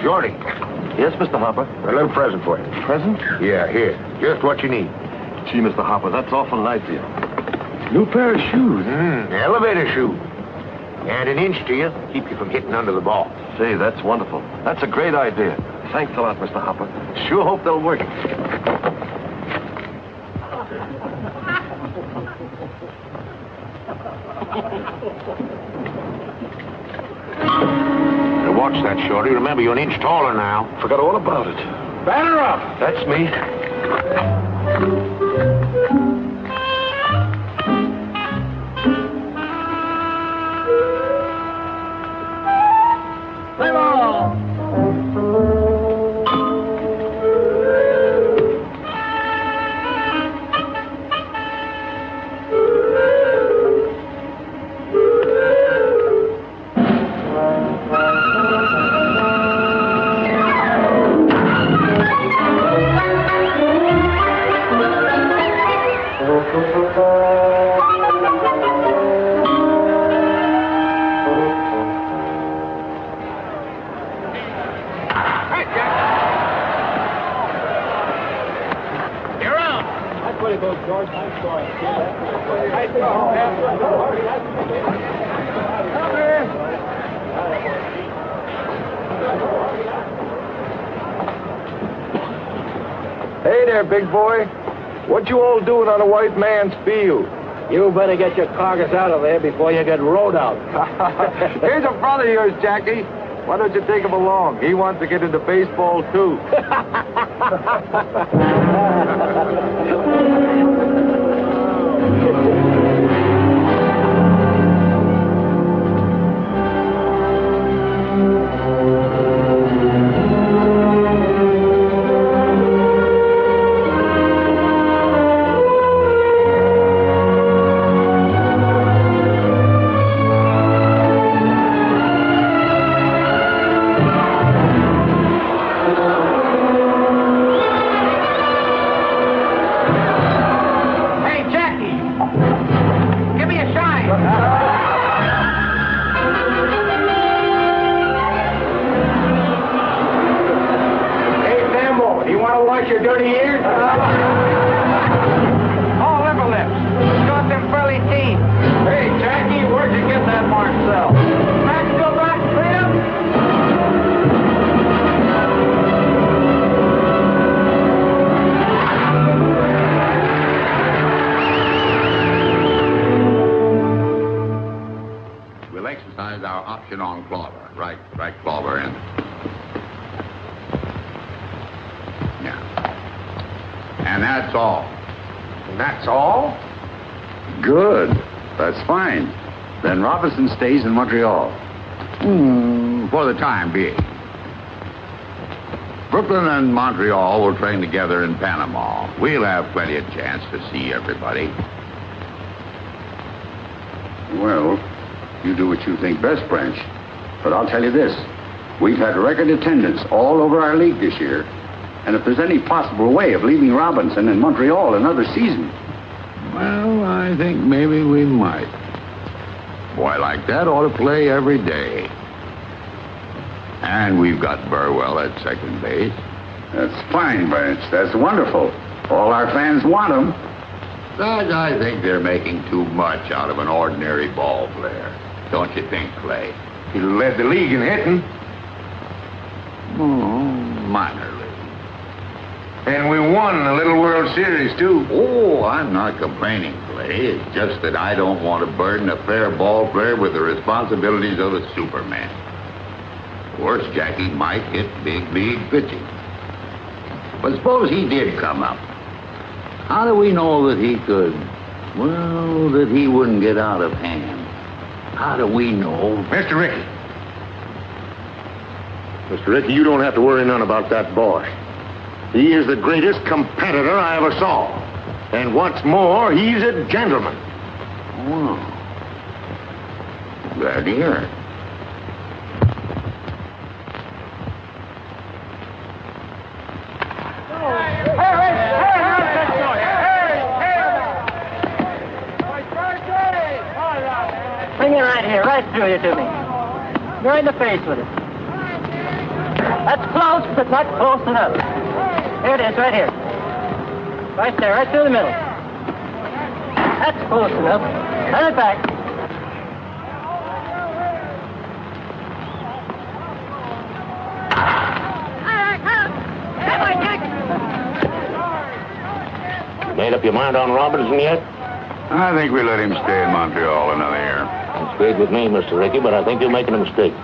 Shorty. Yes, Mr. Hopper? A little present for you. Present? Yeah, here. Just what you need. Gee, Mr. Hopper, that's awful nice of you. New pair of shoes. Elevator shoe. Add an inch to you, keep you from hitting under the ball. Say, that's wonderful. That's a great idea. Thanks a lot, Mr. Hopper. Sure hope they'll work. Now watch that, Shorty. Remember, you're an inch taller now. Forgot all about it. Batter up. That's me. Play ball. Hey there, big boy. What you all doing on a white man's field? You better get your carcass out of there before you get rode out. Here's a brother of yours, Jackie. Why don't you take him along? He wants to get into baseball, too. Your dirty ears? Oh, liver lips. Got them pearly teeth. Hey, Jackie, where'd you get that Marcel? Back to back, Sam? We'll exercise our option on Clover. Right, Clover in. And that's all. That's all? Good. That's fine. Then Robinson stays in Montreal. For the time being. Brooklyn and Montreal will train together in Panama. We'll have plenty of chance to see everybody. Well, you do what you think best, Branch. But I'll tell you this. We've had record attendance all over our league this year. And if there's any possible way of leaving Robinson in Montreal another season... Well, I think maybe we might. Boy like that ought to play every day. And we've got Burwell at second base. That's fine, Branch. That's wonderful. All our fans want him. Besides, I think they're making too much out of an ordinary ball player. Don't you think, Clay? He led the league in hitting. Oh, minor league. And we won a little World Series, too. Oh, I'm not complaining, Clay. It's just that I don't want to burden a fair ball player with the responsibilities of a Superman. Of course, Jackie might hit big league pitching. But suppose he did come up. How do we know that he could, well, that he wouldn't get out of hand? How do we know? Mr. Rickey. Mr. Rickey, you don't have to worry none about that boy. He is the greatest competitor I ever saw. And what's more, he's a gentleman. Oh. Glad to hear it. Bring it right here, right through you to me. You're in the face with it. That's close, but not close enough. Here it is, right here. Right there, right through the middle. That's close enough. Turn it back. You made up your mind on Robinson yet? I think we let him stay in Montreal another year. That's great with me, Mr. Rickey, but I think you're making a mistake.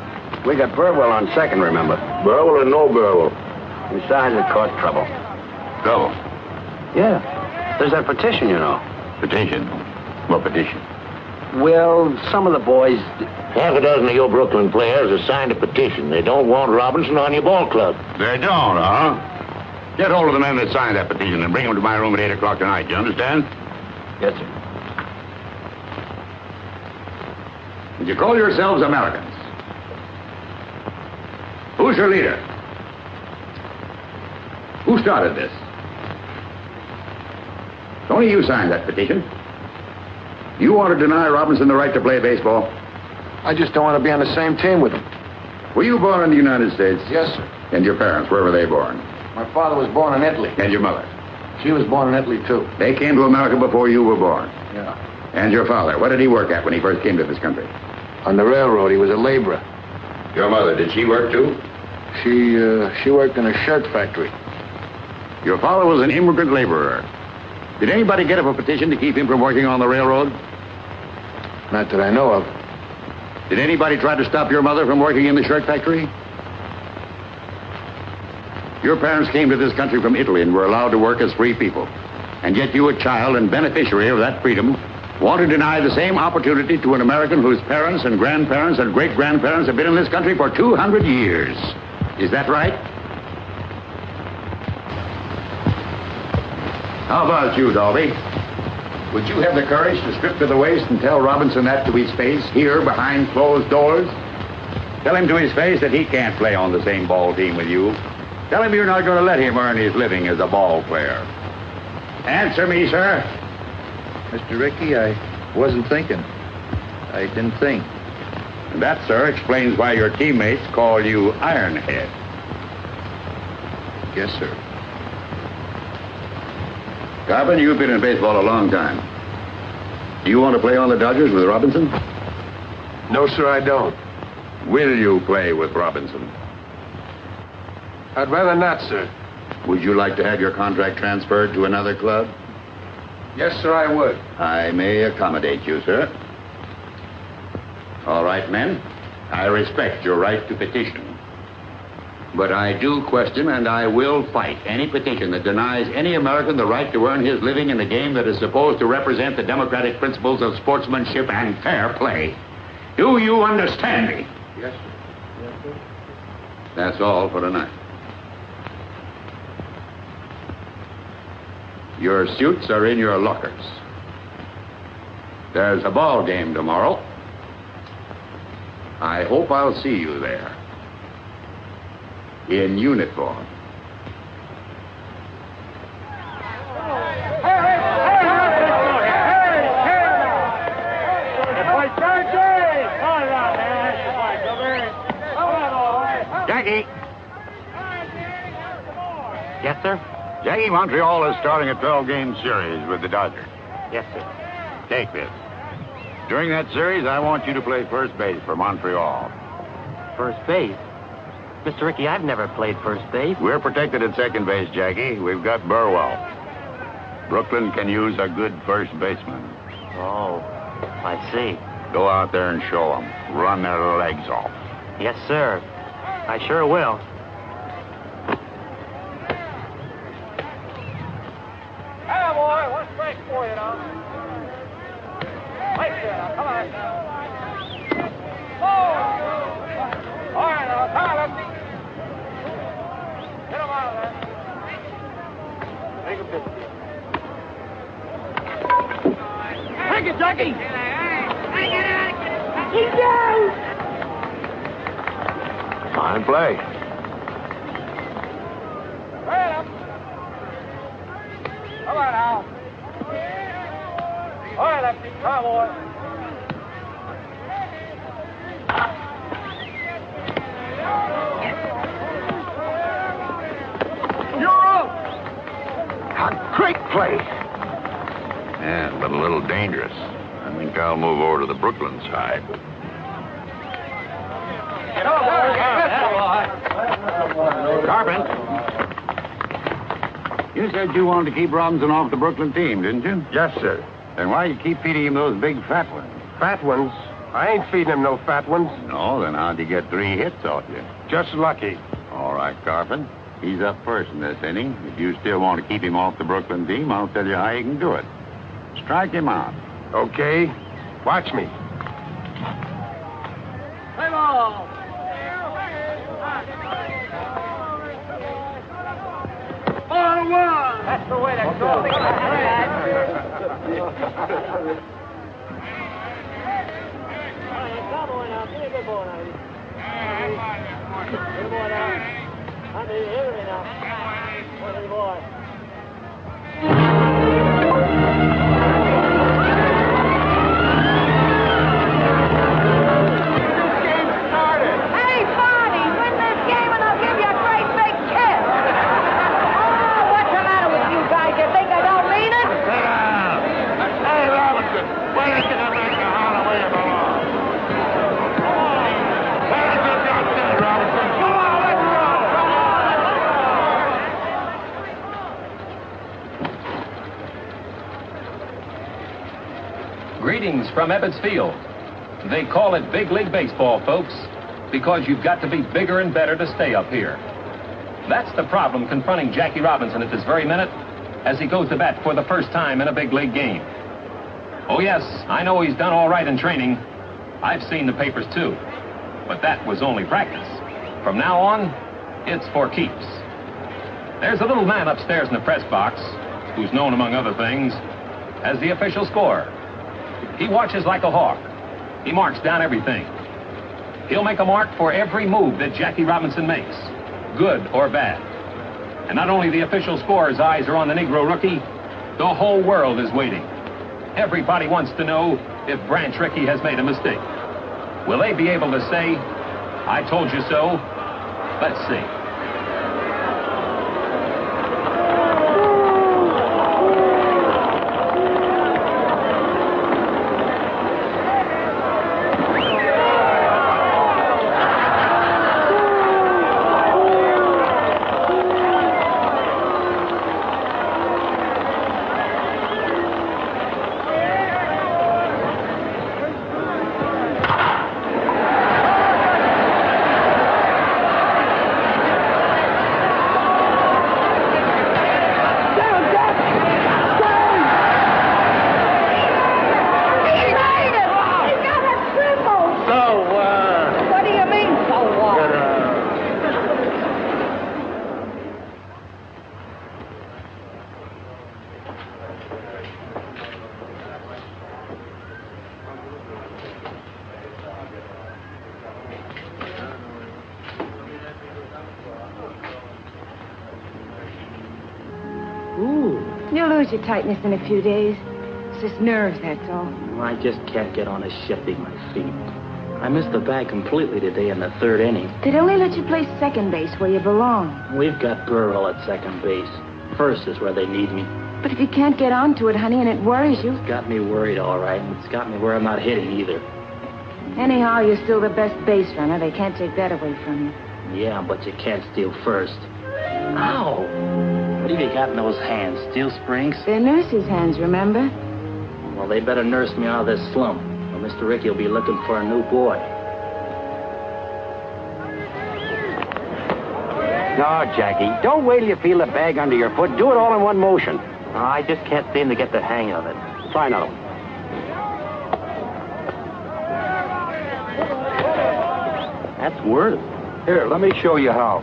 We got Burwell on second, remember? Burwell or no Burwell? Besides, it caused trouble. Trouble? Yeah. There's that petition, you know. Petition? What petition? Well, some of the boys... Half a dozen of your Brooklyn players have signed a petition. They don't want Robinson on your ball club. They don't, huh? Get hold of the men that signed that petition and bring them to my room at 8 o'clock tonight. You understand? Yes, sir. Did you call yourselves Americans? Who's your leader? Who started this? Only you signed that petition. You want to deny Robinson the right to play baseball? I just don't want to be on the same team with him. Were you born in the United States? Yes, sir. And your parents, where were they born? My father was born in Italy. And your mother? She was born in Italy, too. They came to America before you were born? Yeah. And your father, what did he work at when he first came to this country? On the railroad, he was a laborer. Your mother, did she work too? She worked in a shirt factory. Your father was an immigrant laborer. Did anybody get up a petition to keep him from working on the railroad? Not that I know of. Did anybody try to stop your mother from working in the shirt factory? Your parents came to this country from Italy and were allowed to work as free people. And yet you, a child and beneficiary of that freedom, want to deny the same opportunity to an American whose parents and grandparents and great-grandparents have been in this country for 200 years. Is that right? How about you, Dalby? Would you have the courage to strip to the waist and tell Robinson that to his face, here behind closed doors? Tell him to his face that he can't play on the same ball team with you. Tell him you're not going to let him earn his living as a ball player. Answer me, sir. Mr. Rickey, I wasn't thinking. I didn't think. And that, sir, explains why your teammates call you Ironhead. Yes, sir. Corbin, you've been in baseball a long time. Do you want to play on the Dodgers with Robinson? No, sir, I don't. Will you play with Robinson? I'd rather not, sir. Would you like to have your contract transferred to another club? Yes, sir, I would. I may accommodate you, sir. All right, men. I respect your right to petition. But I do question and I will fight any petition that denies any American the right to earn his living in a game that is supposed to represent the democratic principles of sportsmanship and fair play. Do you understand me? Yes, sir. Yes, sir. That's all for tonight. Your suits are in your lockers. There's a ball game tomorrow. I hope I'll see you there. In uniform. Jackie! Yes, sir? Jackie, Montreal is starting a 12-game series with the Dodgers. Yes, sir. Take this. During that series, I want you to play first base for Montreal. First base? Mr. Rickey, I've never played first base. We're protected at second base, Jackie. We've got Burwell. Brooklyn can use a good first baseman. Oh, I see. Go out there and show them. Run their legs off. Yes, sir. I sure will. Hey, boy, one strike for you now. Right there now, come on. Oh! All right now, come on, lefty. Get him out of there. Make him busy. Take it, Jackie! He's down! Fine play. Right up. Come on now. All right, lefty, come on, boy. You're up! A great play. Yeah, but a little dangerous. I think I'll move over to the Brooklyn side. Carpenter. You said you wanted to keep Robinson off the Brooklyn team, didn't you? Yes, sir. Then why you keep feeding him those big fat ones? Fat ones? I ain't feeding him no fat ones. No, then how'd he get 3 hits off you? Just lucky. All right, Carpenter. He's up first in this inning. If you still want to keep him off the Brooklyn team, I'll tell you how you can do it. Strike him out. Okay. Watch me. Play ball. Ball one. That's the way to go. Greetings from Ebbets Field. They call it Big League Baseball, folks, because you've got to be bigger and better to stay up here. That's the problem confronting Jackie Robinson at this very minute as he goes to bat for the first time in a big league game. Oh, yes, I know he's done all right in training. I've seen the papers, too. But that was only practice. From now on, it's for keeps. There's a little man upstairs in the press box who's known, among other things, as the official scorer. He watches like a hawk. He marks down everything. He'll make a mark for every move that Jackie Robinson makes, good or bad. And not only the official scorer's eyes are on the Negro rookie, the whole world is waiting. Everybody wants to know if Branch Rickey has made a mistake. Will they be able to say, "I told you so"? Let's see. You'll lose your tightness in a few days. It's just nerves, that's all. I just can't get on a shifting my feet. I missed the bag completely today in the third inning. They'd only let you play second base where you belong. We've got Burwell at second base. First is where they need me. But if you can't get onto it, honey, and it worries you... It's got me worried, all right, and it's got me where I'm not hitting either. Anyhow, you're still the best base runner. They can't take that away from you. Yeah, but you can't steal first. Ow! What have you got in those hands? Steel springs? They're nurse's hands, remember? Well, they better nurse me out of this slump, or Mr. Ricky will be looking for a new boy. No, Jackie, don't wait till you feel the bag under your foot. Do it all in one motion. I just can't seem to get the hang of it. Try another one. That's worth it. Here, let me show you how.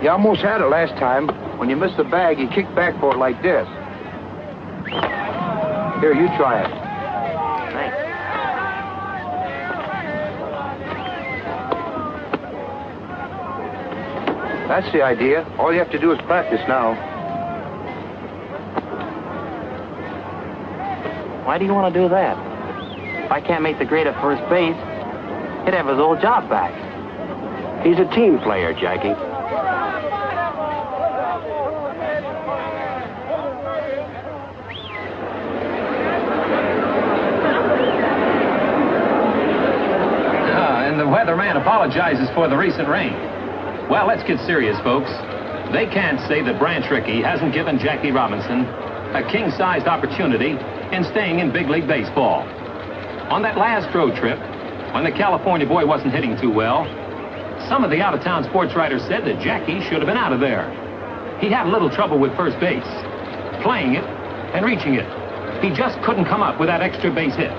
You almost had it last time. When you missed the bag, you kicked back for it like this. Here, you try it. Thanks. That's the idea. All you have to do is practice now. Why do you want to do that? If I can't make the grade at first base, he'd have his old job back. He's a team player, Jackie. And the weatherman apologizes for the recent rain. Well, let's get serious, folks. They can't say that Branch Rickey hasn't given Jackie Robinson a king-sized opportunity in staying in big league baseball. On that last road trip, when the California boy wasn't hitting too well, some of the out-of-town sports writers said that Jackie should have been out of there. He had a little trouble with first base, playing it and reaching it. He just couldn't come up with that extra base hit.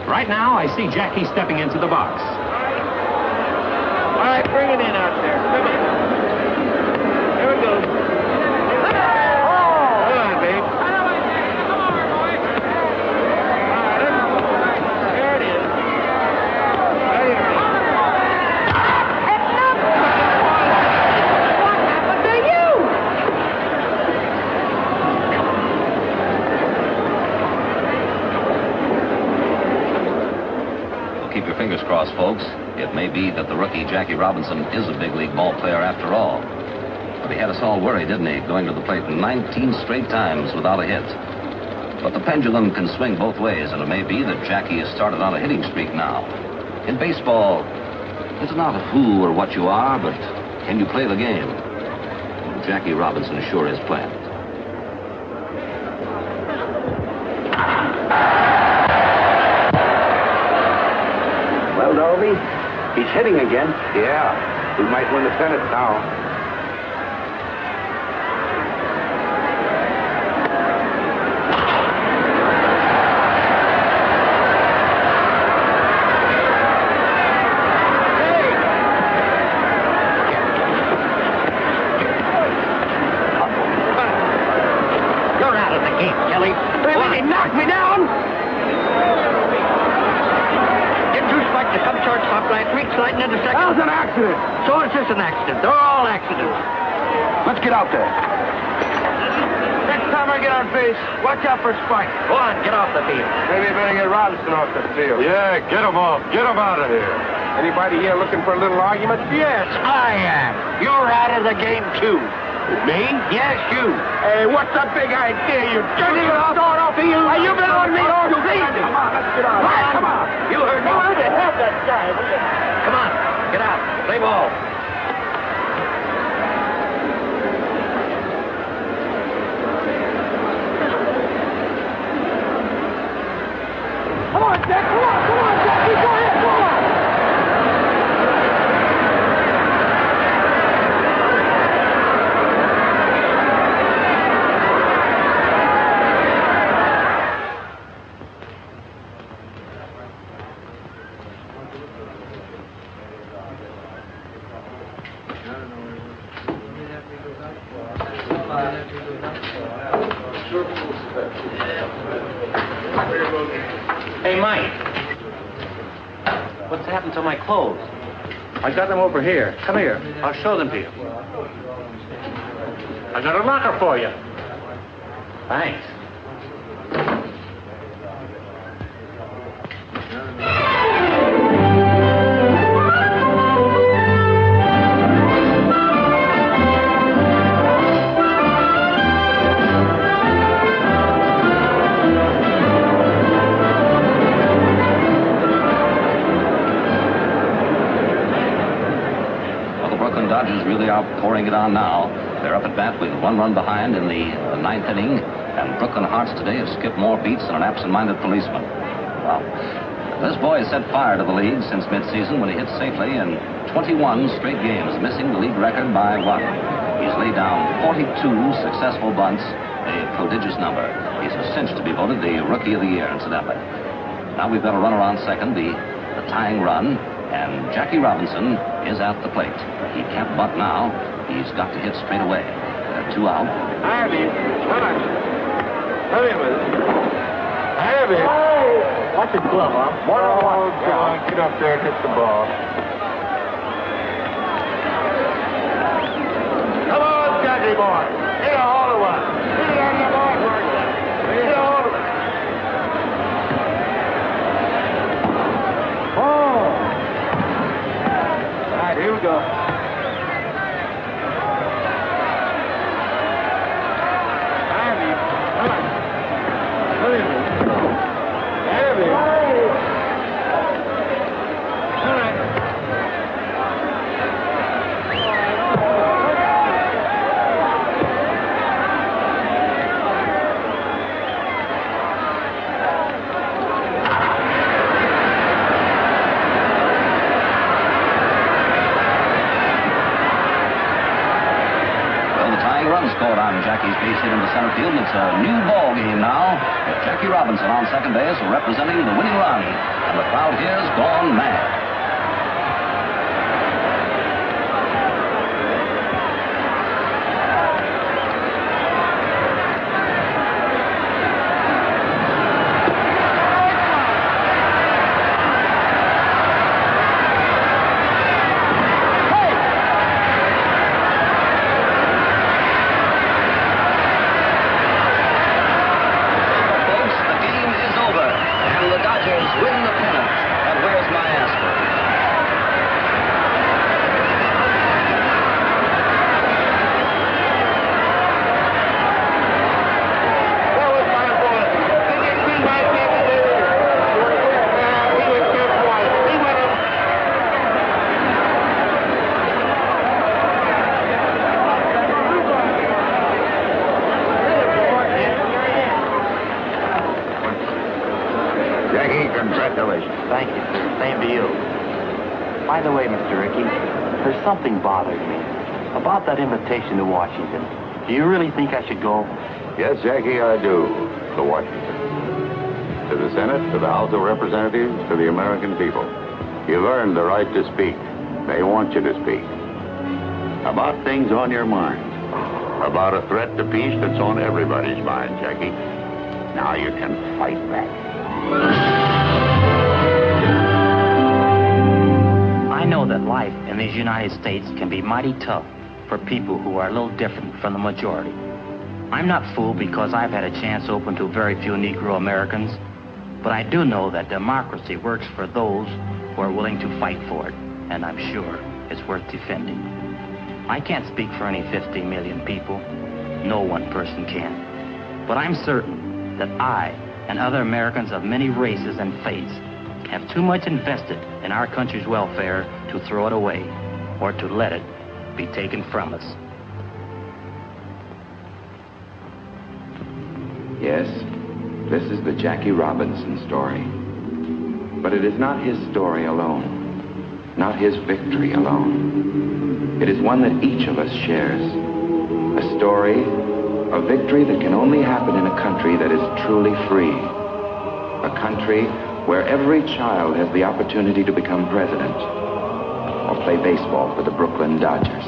Right now, I see Jackie stepping into the box. All right, bring it in out there. Come on. Here we go. Oh! Come on, babe. There it is. Right here. What happened to you? Well, keep your fingers crossed, folks. It may be that the rookie Jackie Robinson is a big league ball player after all. But he had us all worried, didn't he, going to the plate 19 straight times without a hit. But the pendulum can swing both ways, and it may be that Jackie has started on a hitting streak now. In baseball, it's not who or what you are, but can you play the game? And Jackie Robinson sure is playing it. Well, Dolby, he's hitting again. Yeah, we might win the pennant now. You're out of the game, Kelly. He knocked me down. Didn't you expect to come shortstop last week, sliding into second? That was an accident. So is this an accident? They're all accidents. Let's get out there. Next time I get on base, watch out for Spike. Go on, get off the field. Maybe you better get Robinson off the field. Yeah, get him off. Get him out of here. Anybody here looking for a little argument? Yes, I am. You're out of the game, too. Me? Yes, you. Hey, what's the big idea? You jerking off of you? Are you blowing me off? You crazy? Come on, let's get out. Come on. You heard me. Go ahead, have that guy, will you? Come on, get out. Play ball. Come on, Jack. Come on, Jackie. Go ahead, go on. Hey, Mike. What's happened to my clothes? I got them over here. Come here. I'll show them to you. I got a locker for you. Thanks. are pouring it on now. They're up at bat with 1 run behind in the 9th inning, and Brooklyn Hearts today have skipped more beats than an absent-minded policeman. Well, this boy has set fire to the league since midseason when he hit safely in 21 straight games, missing the league record by 1. He's laid down 42 successful bunts, a prodigious number. He's a cinch to be voted the Rookie of the Year, incidentally. Now we've got a runner on second, the tying run, and Jackie Robinson is at the plate. He can't bunt now. He's got to hit straight away. There are 2 out. Harvey, come on. Hurry with it. Harvey. Watch his glove, huh? Go on, get up there and hit the ball. Come on, Jackie boy. Hit a hold of one. Hit it on the ball, Mark. Hit a hold of it. Oh. All right, here we go. Harvey, come on. Hurry with it. Harvey. All right. Scored on Jackie's base hit into center field. It's a new ball game now, with Jackie Robinson on second base representing the winning run. And the crowd here's gone mad. Thank you, sir. Same to you. By the way, Mr. Rickey, there's something bothering me about that invitation to Washington. Do you really think I should go? Yes, Jackie, I do. To Washington. To the Senate, to the House of Representatives, to the American people. You've earned the right to speak. They want you to speak. About things on your mind. About a threat to peace that's on everybody's mind, Jackie. Now you can fight back. I know that life in these United States can be mighty tough for people who are a little different from the majority. I'm not fooled because I've had a chance open to very few Negro Americans, but I do know that democracy works for those who are willing to fight for it, and I'm sure it's worth defending. I can't speak for any 50 million people. No one person can. But I'm certain that I and other Americans of many races and faiths have too much invested in our country's welfare to throw it away or to let it be taken from us. Yes, this is the Jackie Robinson story. But it is not his story alone, not his victory alone. It is one that each of us shares. A story, a victory that can only happen in a country that is truly free. A country where every child has the opportunity to become president or play baseball for the Brooklyn Dodgers.